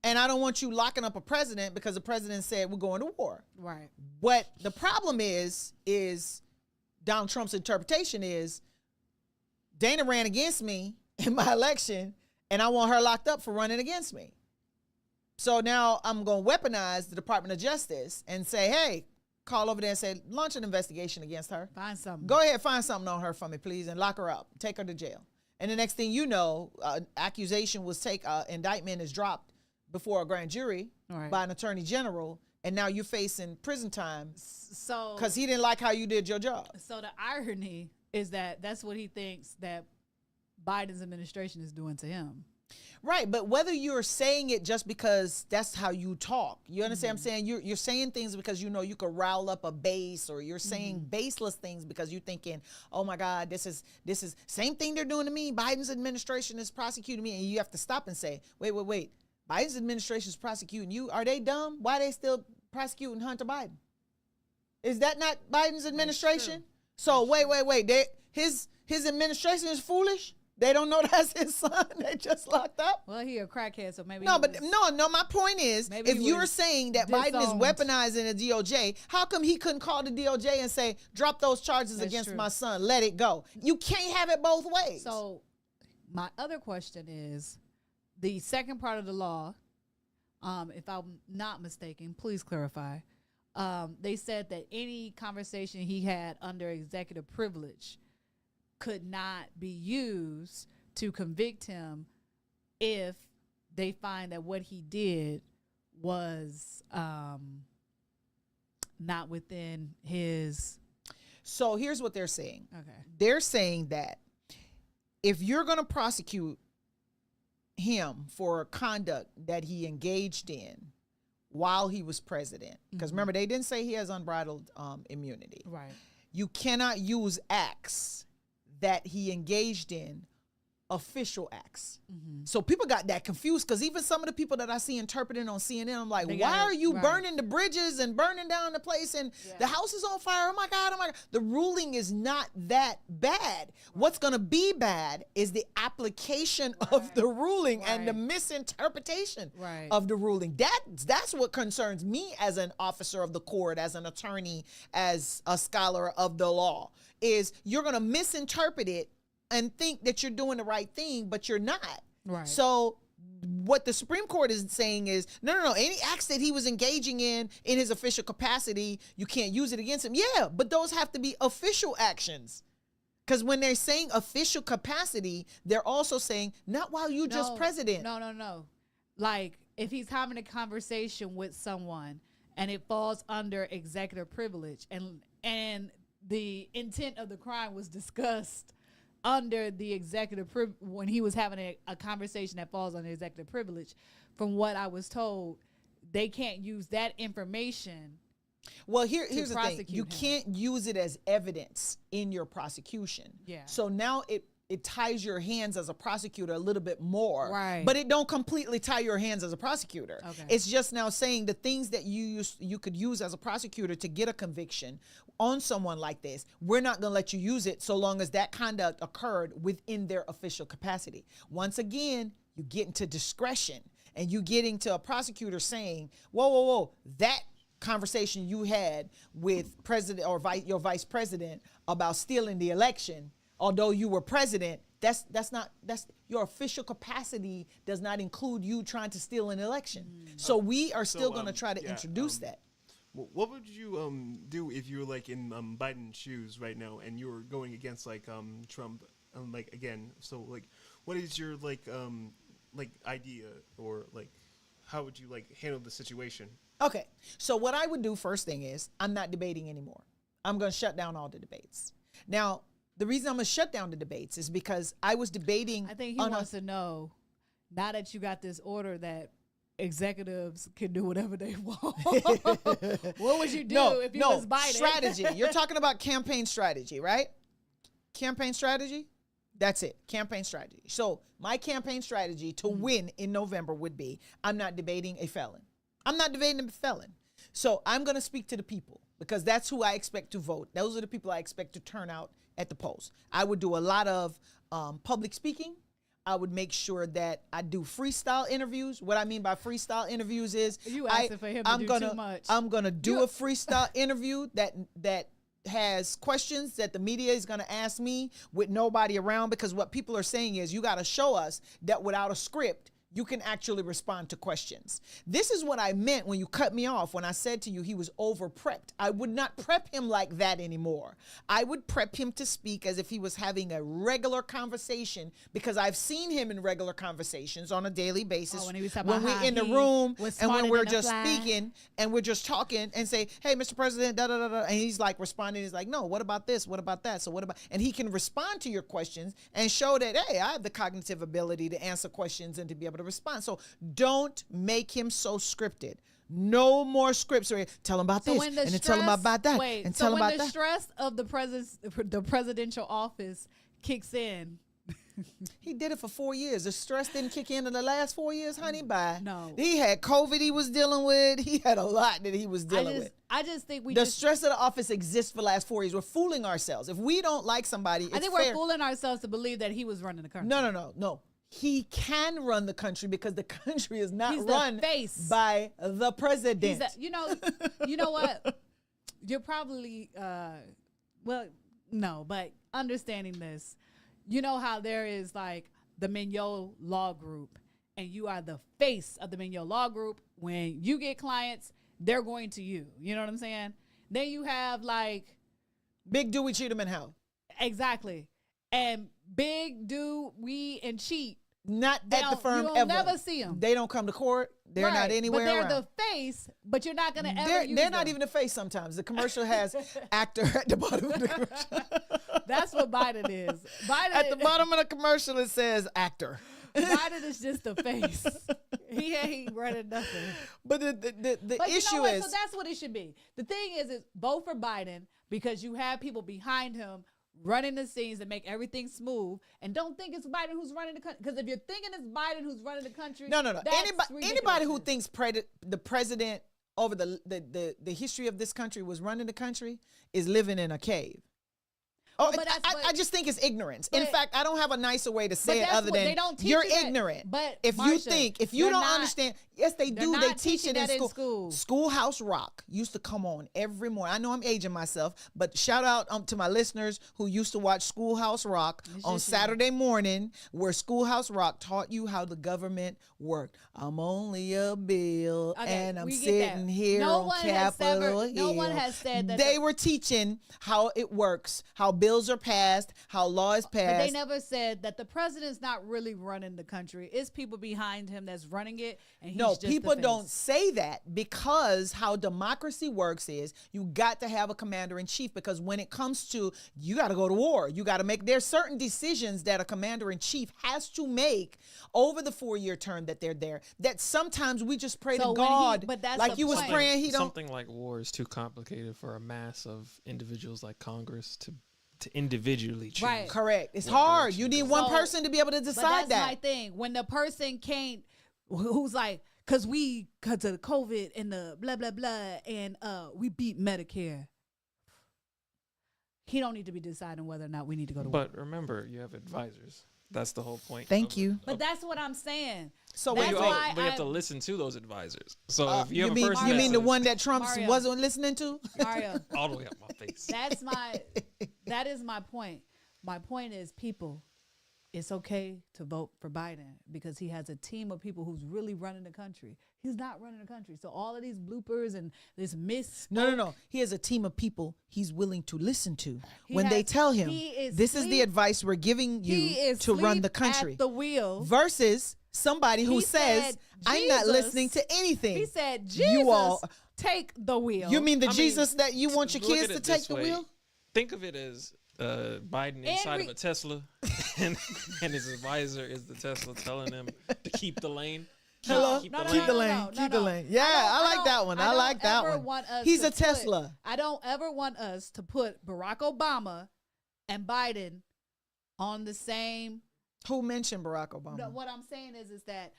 And I don't want you locking up a president because the president said we're going to war. Right. What the problem is Donald Trump's interpretation is Dana ran against me in my election and I want her locked up for running against me. So now I'm going to weaponize the Department of Justice and say, hey, call over there and say, launch an investigation against her. Find something. Go ahead, find something on her for me, please, and lock her up. Take her to jail. And the next thing you know, accusation was indictment is dropped before a grand jury Right. by an attorney general, and now you're facing prison time So because he didn't like how you did your job. So the irony is that that's what he thinks that Biden's administration is doing to him. Right, but whether you're saying it just because that's how you talk, you understand what I'm saying? You're saying things because you know you could rile up a base, or you're saying baseless things because you're thinking, oh my God, this is same thing they're doing to me. Biden's administration is prosecuting me, and you have to stop and say, wait. Biden's administration is prosecuting you. Are they dumb? Why are they still prosecuting Hunter Biden? Is that not Biden's administration? So wait. His administration is foolish. They don't know that's his son. They just locked up. Well, he a crackhead, so maybe No, he but was- no. My point is, Maybe if he you're was saying that Biden is disowned. weaponizing the DOJ, how come he couldn't call the DOJ and say, drop those charges That's against true. my son, let it go? You can't have it both ways. So my other question is the second part of the law, if I'm not mistaken, please clarify. They said that any conversation he had under executive privilege could not be used to convict him if they find that what he did was not within his. So here's what they're saying. Okay. They're saying that if you're going to prosecute him for conduct that he engaged in while he was president, because remember, they didn't say he has unbridled immunity. Right. You cannot use acts that he engaged in official acts. So people got that confused because even some of the people that I see interpreting on CNN, I'm like, They why got it, are you right. burning the bridges and burning down the place and the house is on fire? Oh my God, oh my God. The ruling is not that bad. What's going to be bad is the application of the ruling and the misinterpretation of the ruling. That's what concerns me as an officer of the court, as an attorney, as a scholar of the law, is you're going to misinterpret it and think that you're doing the right thing, but you're not. Right. So what the Supreme Court is saying is, no. Any acts that he was engaging in his official capacity, you can't use it against him. Yeah, but those have to be official actions. Because when they're saying official capacity, they're also saying, not while you're just president. No. Like, if he's having a conversation with someone and it falls under executive privilege and the intent of the crime was discussed under the executive when he was having a conversation that falls under executive privilege, from what I was told, they can't use that information. Well, here's the thing. You can't use it as evidence in your prosecution. Yeah. So now it ties your hands as a prosecutor a little bit more. Right. But it don't completely tie your hands as a prosecutor. Okay. It's just now saying the things that you could use as a prosecutor to get a conviction on someone like this, we're not going to let you use it so long as that conduct occurred within their official capacity. Once again, you get into discretion and you get into a prosecutor saying, whoa, that conversation you had with president or your vice president about stealing the election, although you were president, that's your official capacity does not include you trying to steal an election. So we are still going to try to introduce that. What would you do if you were like in Biden's shoes right now and you were going against like Trump like again? So like, what is your like idea or like how would you like handle the situation? Okay, so what I would do first thing is I'm not debating anymore. I'm going to shut down all the debates. Now, the reason I'm going to shut down the debates is because I was debating. I think he wants to know, now that you got this order that executives can do whatever they want. What would you do if you was Biden? Strategy. You're talking about campaign strategy, right? Campaign strategy? That's it. Campaign strategy. So my campaign strategy to win in November would be I'm not debating a felon. I'm not debating a felon. So I'm going to speak to the people because that's who I expect to vote. Those are the people I expect to turn out at the polls. I would do a lot of public speaking. I would make sure that I do freestyle interviews. What I mean by freestyle interviews is you asking for him to do too much. I'm gonna do a freestyle interview that has questions that the media is gonna ask me with nobody around, because what people are saying is you gotta show us that without a script you can actually respond to questions. This is what I meant when you cut me off when I said to you he was over prepped. I would not prep him like that anymore. I would prep him to speak as if he was having a regular conversation, because I've seen him in regular conversations on a daily basis. When we're in the room and when we're just speaking and we're just talking and say, hey, Mr. President, da da da da, and he's like responding. He's like, no, what about this? What about that? So what about? And he can respond to your questions and show that, hey, I have the cognitive ability to answer questions and to be able to respond. So don't make him so scripted. No more scripts. Or tell him about this and then tell him about that and tell him about that. So when the stress of the presidential office kicks in, he did it for 4 years. The stress didn't kick in the last 4 years, honey. Bye. No. He had COVID he was dealing with. He had a lot that he was dealing with. I just think the stress of the office exists for the last 4 years. We're fooling ourselves. If we don't like somebody, I think we're fooling ourselves to believe that he was running the country. No. He can run the country because the country is not run by the president. You know what? You're probably, but understanding this, you know how there is like the Mignot Law Group, and you are the face of the Mignot Law Group. When you get clients, they're going to you. You know what I'm saying? Then you have like Big Dewey, Cheatham, and Howe. Exactly. And Big Do, We, and Cheat. Not at the firm you'll ever. Never see them. They don't come to court. They're not anywhere But they're around. the face, but you're not going to ever use They're not them. even the face sometimes. The commercial has actor at the bottom of the commercial. That's what Biden is. At the bottom of the commercial, it says actor. Biden is just the face. He ain't running nothing. But the But issue so that's what it should be. The thing is vote for Biden because you have people behind him running the scenes and make everything smooth, and don't think it's Biden who's running the country. Because if you're thinking it's Biden who's running the country, No. that's Anybody who ridiculousness. thinks the president over the history of this country was running the country is living in a cave. Oh, But that's- I just think it's ignorance. In but- fact, I don't have a nicer way to say it that's other what- than they don't teach you're you that. ignorant. But, if you Marsha, think, if you they're don't not- understand, yes, they they're do. They not teach teaching it in that in school. school. Schoolhouse Rock used to come on every morning. I know I'm aging myself, but shout out to my listeners who used to watch Schoolhouse Rock on just you. Saturday morning, where Schoolhouse Rock taught you how the government worked. I'm only a bill, Okay, and I'm we get sitting that. here No on one has Capitol ever- no one Hill. has said that they the- were teaching how it works, how bills are passed, how law is But they passed. never said that the president's not really running the country. It's people behind him that's running it, and he's No, just the people face. don't say that, because how democracy works is you got to have a commander in chief, because when it comes to, you got to go to war. You got to make, there's certain decisions that a commander in chief has to make over the 4-year term that they're there, that sometimes we just pray So to when he- God, but that's like the you was point. praying he don't. Something like war is too complicated for a mass of individuals like Congress to individually choose. Right. Correct. It's What hard. direction You to need go. one So- person to be able to But decide that's my that. thing. When the person can't, who's like, because of the COVID and the blah, blah, blah, and we beat Medicare. He don't need to be deciding whether or not we need to go to war. But remember, you have advisors. That's the whole point. Thank of- you. But that's what I'm saying. So That's wait, you, wait. why but you have I- to listen to those advisors. So if you have a mean, person you that mean the says- one that Trump Mario. wasn't listening to? Mario, all the way up my face. that is my point. My point is, people, it's okay to vote for Biden because he has a team of people who's really running the country. He's not running the country. So all of these bloopers and this miss. No. He has a team of people he's willing to listen to He when they has- tell him, he is this is the sleep- advice we're giving He you is to run the sleep country. at the wheel. Versus somebody who He says, said, I'm not "Jesus," listening to anything. He said, Jesus, You all, take the wheel. you mean the I mean, Jesus that you want your look kids at to it take this the way. wheel? Think of it as Biden inside of a Tesla, and his advisor is the Tesla telling him to keep the lane. Hello? Keep No, the no, Keep lane. the no, lane. no, Keep no. the lane. Yeah, I like that one. I don't like that ever one. want us He's to a Tesla. I don't ever want us to put Barack Obama and Biden on the same. Who mentioned Barack Obama? No, what I'm saying is that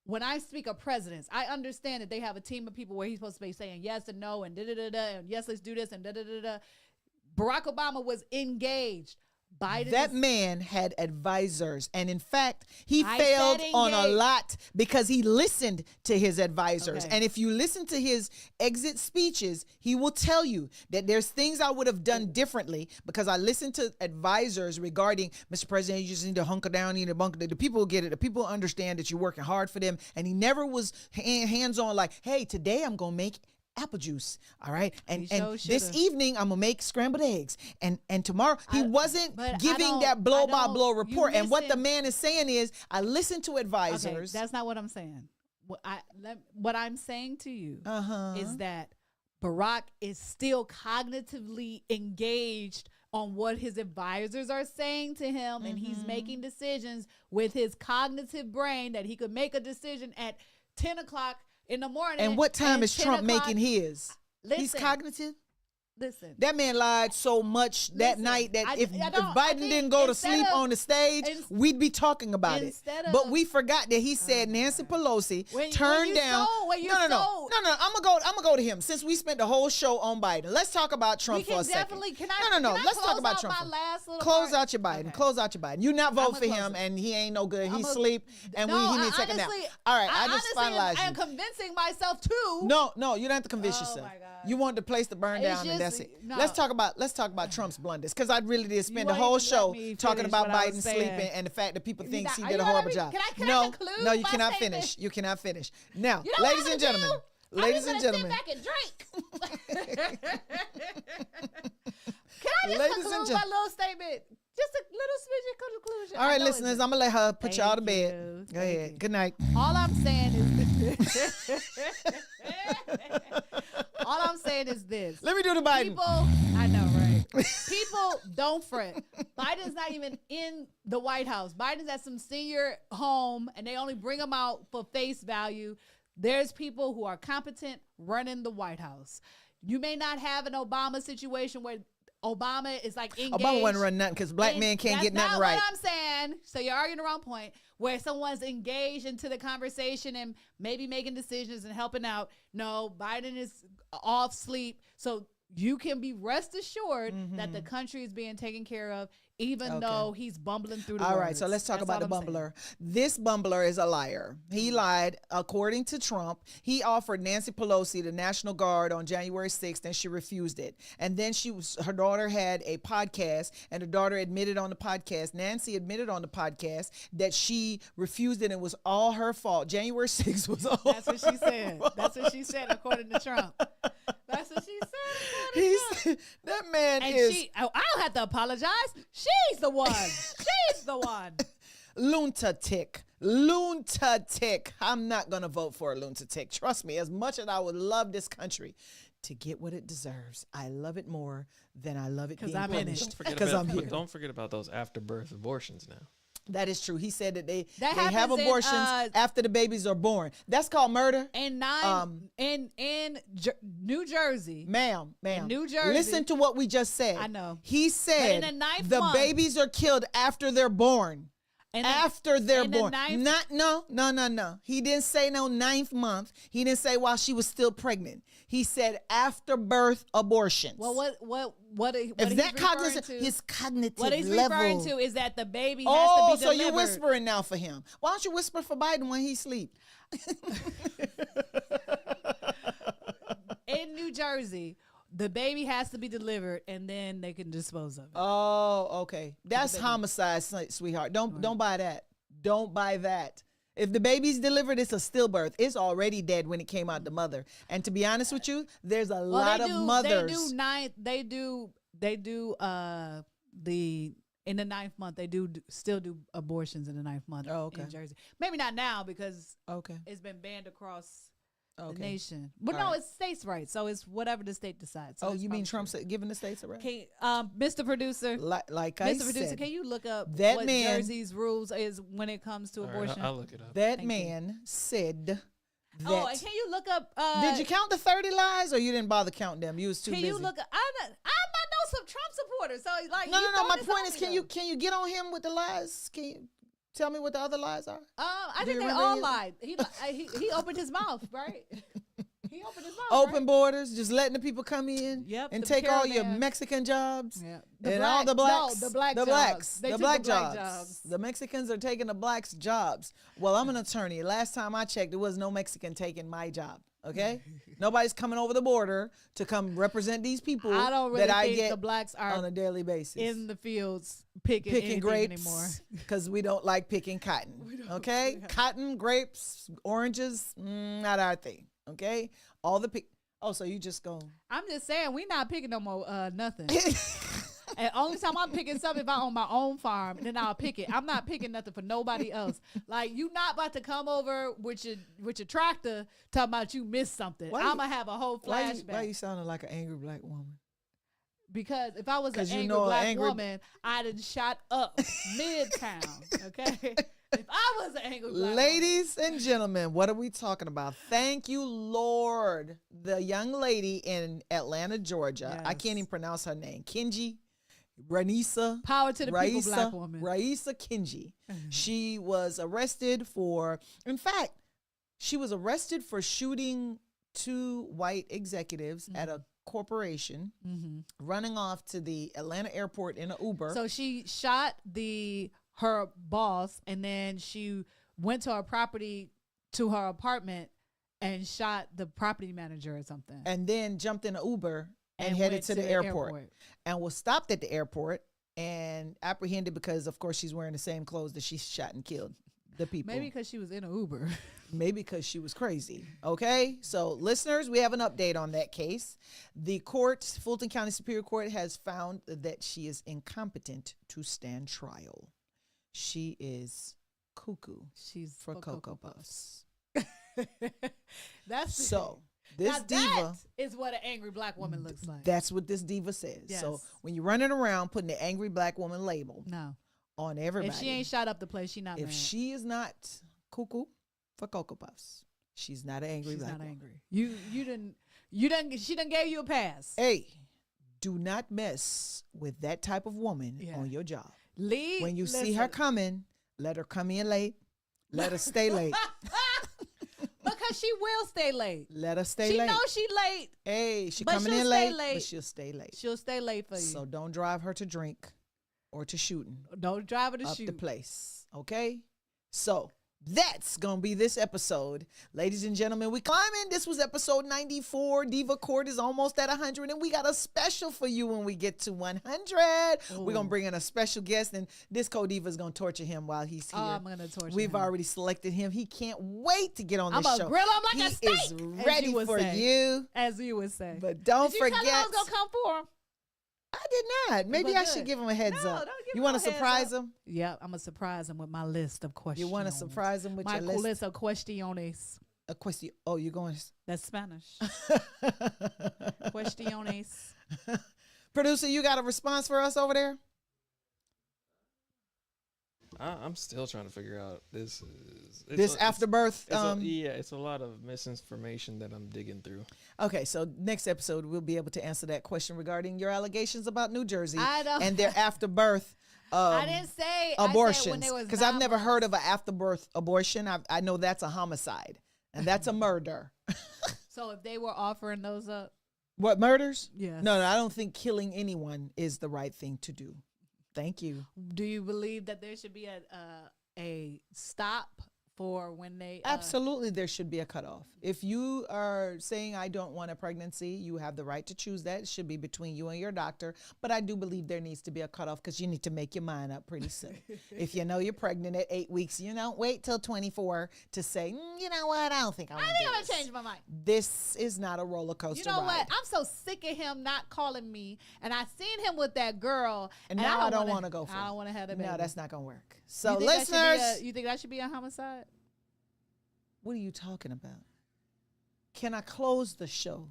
when I speak of presidents, I understand that they have a team of people where he's supposed to be saying yes and no and da da da da and yes, let's do this and da da da da. Barack Obama was engaged. Biden That is- man had advisors, and in fact, he I failed said on a engaged. lot because he listened to his advisors. Okay. And if you listen to his exit speeches, he will tell you that there's things I would have done differently because I listened to advisors regarding, Mr. President, you just need to hunker down, you need to bunker. The people get it. The people understand that you're working hard for them. And he never was hands on like, hey, today I'm going to make apple juice, all right, and He sure this shoulda. evening I'm gonna make scrambled eggs, and tomorrow he wasn't but I giving don't- that blow I by don't- blow you report. And what the listen- man is saying is, I listen to Okay, advisors. that's not what I'm saying. What I'm saying to you is that Barack is still cognitively engaged on what his advisors are saying to him, and he's making decisions with his cognitive brain that he could make a decision at 10 o'clock in the morning. And what time is 10 Trump o'clock- making his? He's Listen. cognitive. Listen. That man lied so much that Listen, night that I if don't- I Biden think didn't go to instead sleep of- on the stage, ins- we'd be talking about it. instead But of- we forgot that he said Nancy Pelosi When turned you down. sold- when you no. sold- I'm gonna go to him since we spent the whole show on Biden. Let's talk about Trump We for can a second. definitely. Can I? No. Can I Let's talk close about out Trump. My last little Close part? out your Biden. Okay. Close out your Biden. You not vote I'ma for close him, it. and he ain't no good. He's I'ma- asleep, and No, he needs to take a nap. honestly- All right, I just honestly, finalized I am you. convincing myself too. No, you don't have to convince Oh, yourself. my God. You want the place to burn It's down, and that's just- it. no. Let's talk about Trump's blunders because I really did spend the won't whole even let show me talking finish about what I was Biden saying. sleeping and the fact that people think not- he are did you a gonna horrible let job. me- can I no, conclude no, you my cannot statement? finish. You cannot finish. Now, You know what ladies I'm and gonna gentlemen, do? ladies I'm and just gentlemen, gonna sit back and drink. Can I just Ladies and conclude gen- my little statement? Just a little smidget conclusion. all I right, know listeners, it's- I'm gonna let her put y'all to Thank bed. you. Go Thank ahead. you. Good night. All I'm saying is all I'm saying is this. Let me do the Biden. People, I know, right? People don't fret. Biden's not even in the White House. Biden's at some senior home, and they only bring him out for face value. There's people who are competent running the White House. You may not have an Obama situation where Obama is like engaged. Obama wasn't running nothing because black men can't get nothing right. That's not what I'm saying. So you're arguing the wrong point. Where someone's engaged into the conversation and maybe making decisions and helping out. No, Biden is off sleep. So you can be rest assured that the country is being taken care of, even though he's bumbling through the All words. right, so let's talk That's about the all I'm bumbler. This bumbler is a liar. He lied. According to Trump, he offered Nancy Pelosi the National Guard on January 6th, and she refused it. And then her daughter had a podcast, and her daughter admitted on the podcast, Nancy admitted on the podcast that she refused it and it was all her fault. January 6th was all That's what she said. That's what she said, according to Trump. That's what she said. That man And is I don't have to apologize. She's the one. She's the one. lunatic. I'm not going to vote for a lunatic. Trust me, as much as I would love this country to get what it deserves, I love it more than I love it being I'm in it. punished. Don't forget Because I'm about, here. but don't forget about those afterbirth abortions now. That is true. He said that they have happens in, abortions after the babies are born. That's called murder. And New Jersey. Ma'am. In New Jersey. Listen to what we just said. I know. He said But in the ninth the month- babies are killed after they're born. And After they're in the born. ninth- No. He didn't say no 9th month. He didn't say while she was still pregnant. He said after birth abortions. Well, what If he's that referring cognitive, to, his cognitive what he's level. referring to is that the baby has Oh, to be so delivered. you're whispering now for him. Why don't you whisper for Biden when he sleep? In New Jersey, the baby has to be delivered and then they can dispose of it. Oh, okay. That's homicide, sweetheart. Don't buy that. Don't buy that. If the baby's delivered, it's a stillbirth. It's already dead when it came out the mother. And to be honest with you, there's a lot of mothers. In the 9th month, they still do abortions in the 9th month in Jersey. Maybe not now because it's been banned across the nation. But no, it's states' rights. So it's whatever the state decides. So You mean Trump giving the states a right? Okay, Mr. Producer. Like I Mr. Producer, said, can you look up that what man- Jersey's rules is when it comes to All right, abortion? I'll look it up. that Thank man said that. and can you look up? Did you count the 30 lies or you didn't bother counting them? You was too Can busy. you look? I know some Trump supporters. So like, No. you My throw this point on is, me, can you get on him with the lies? Can you tell me what the other lies are? I Do think you they remember all any- lied. He opened his mouth, right? He opened his mouth. Open right? borders, just letting the people come in Yep, and the take all your caravan. Mexican jobs. Yeah. And all the blacks. No, the black the jobs. blacks. They The took black the black jobs. jobs. The Mexicans are taking the blacks' jobs. Well, I'm an attorney. Last time I checked, there was no Mexican taking my job. Okay? Nobody's coming over the border to come represent these people I don't really that I think get the blacks are on a daily basis. in the fields picking Picking grapes anymore. because we don't like picking cotton. Okay? Cotton, grapes, oranges, not our thing. Okay? All the so you just go. I'm just saying, we not picking no more nothing. And only time I'm picking something if I own my own farm, then I'll pick it. I'm not picking nothing for nobody else. Like, you not about to come over with your tractor talking about you missed something. Why I'm gonna have a whole flashback. Why you sounding like an angry black woman? Because if I was an 'Cause you angry know an black angry- woman, I'd have shot up midtown. Okay, if I was an angry black Ladies and gentlemen, what are we talking about? Thank you, Lord. The young lady in Atlanta, Georgia. I Yes. can't even pronounce her name. Kenji, Ranisa. power to the people, black woman. Raisa Kenji. She was arrested for, in fact, she was arrested for shooting 2 white executives at a corporation, running off to the Atlanta airport in an Uber. So she shot her boss, and then she went to her property, to her apartment, and shot the property manager or something. and then jumped in an Uber and And headed went to the airport and was stopped at the airport and apprehended because, of course, she's wearing the same clothes that she shot and killed the people. Maybe because she was in an Uber. Maybe because she was crazy. Okay. So, listeners, we have an update on that case. The court, Fulton County Superior Court, has found that she is incompetent to stand trial. She is cuckoo She's for Cocoa Puffs. That's So, this now diva. that is what an angry black woman looks like. That's what this diva says. So, Yes. when you're running around putting the angry black woman label No, on everybody, if she ain't shot up the place, she not if mad. she is not cuckoo for Cocoa Puffs, she's not an angry She's black not woman. angry. She done gave you a pass. Hey, do not mess with that type of woman Yeah. on your job. Leave. When you see her coming, let her come in late. Let her stay late. Because she will stay late. Let her stay She late. knows she late. Hey, she But coming she'll in stay late, late. but she'll stay late. She'll stay late for you. So don't drive her to drink or to shooting Don't drive her to up shoot. the place. Okay? So that's going to be this episode. Ladies and gentlemen, we climbing. This was episode 94. Diva Court is almost at 100. And we got a special for you when we get to 100. We're going to bring in a special guest. And Disco Diva is going to torture him while he's here. Oh, I'm going to torture We've him. already selected him. He can't wait to get on I'm this a show. grill him like he a steak, is as ready you would for say. you. As you would say. But don't Did you forget. tell him I was going to come for him? I did not. Maybe But I should good. give him a heads No, up. don't give You him want a to heads surprise up. him? Yeah, I'm going to surprise him with my list of questions. You want to surprise him with my your list? list of questiones. A question. Oh, you're going. That's Spanish. Questiones. Producer, you got a response for us over there? I'm still trying to figure out this. This afterbirth. It's a lot of misinformation that I'm digging through. Okay, so next episode we'll be able to answer that question regarding your allegations about New Jersey I don't- and their afterbirth. I didn't say Abortions, because I've never heard of an afterbirth abortion. I know that's a homicide, and that's a murder. So if they were offering those up, What, murders? yes. No, I don't think killing anyone is the right thing to do. Thank you. Do you believe that there should be a stop for when they Absolutely, there should be a cutoff. If you are saying, I don't want a pregnancy, you have the right to choose that. It should be between you and your doctor. But I do believe there needs to be a cutoff because you need to make your mind up pretty soon. If you know you're pregnant at 8 weeks, you don't wait till 24 to say, you know what, I don't think I want I to think do I'm gonna this. change my mind. This is not a roller coaster You know ride. what? I'm so sick of him not calling me, and I seen him with that girl, And now I don't want to go for I it. don't want to have that baby. No, that's not going to work. So, You think that should be listeners, you think that should be a homicide? what are you talking about? Can I close the show?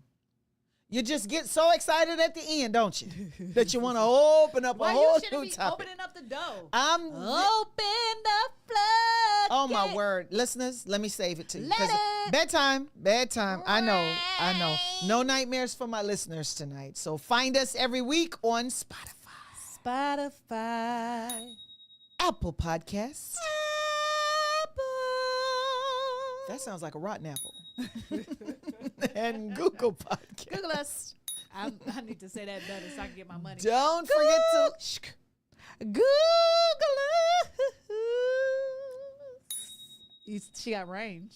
You just get so excited at the end, don't you? That you want to open up a Why whole you shouldn't new be topic. opening up the door? I'm Open the floodgate. Oh my word, listeners, let me save it to you. Let 'Cause it bedtime. I know. No nightmares for my listeners tonight. So find us every week on Spotify, Spotify. Apple Podcasts. That sounds like a rotten apple. And Google Podcasts. Google us. I need to say that better so I can get my money. Don't forget to Google us. She got range.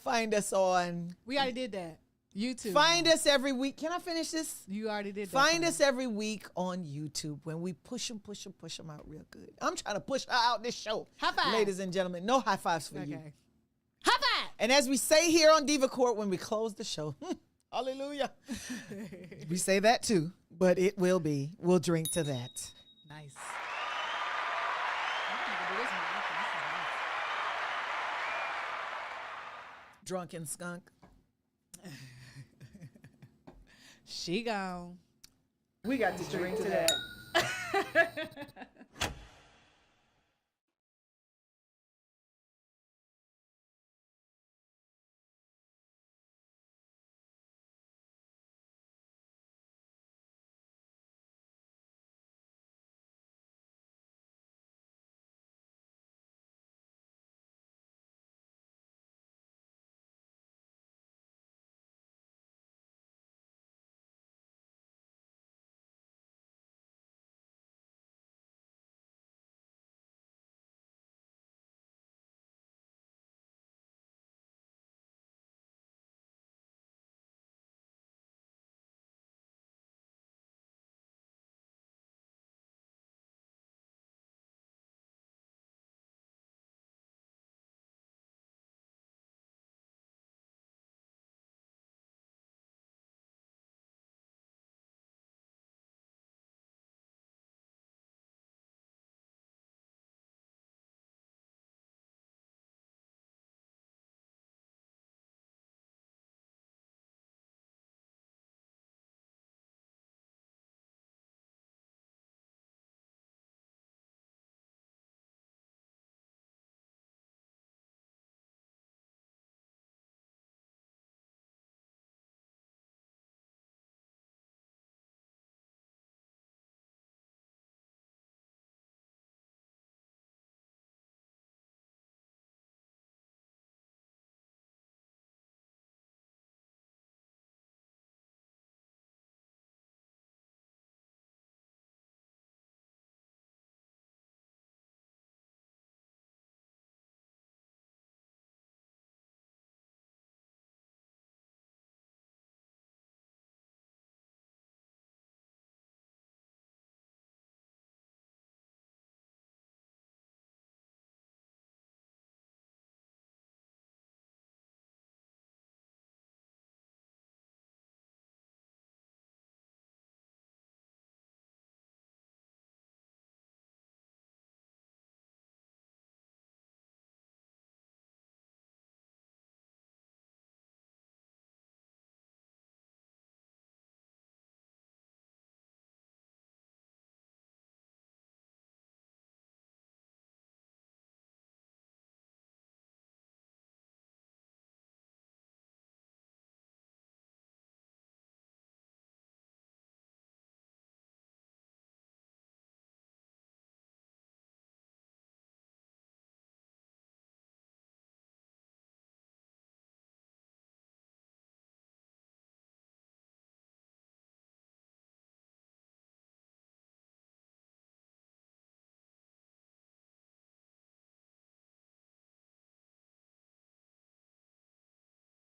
find us on. We already did that. YouTube. Find us every week. Can I finish this? You already did that. Find us every week on YouTube when we push them out real good. I'm trying to push her out this show. High five. Ladies and gentlemen, no high fives for you. Okay. High five. And as we say here on Diva Court when we close the show, hallelujah. We say that too, but it will be. We'll drink to that. Nice. Drunken skunk. She gone. We got to drink to that.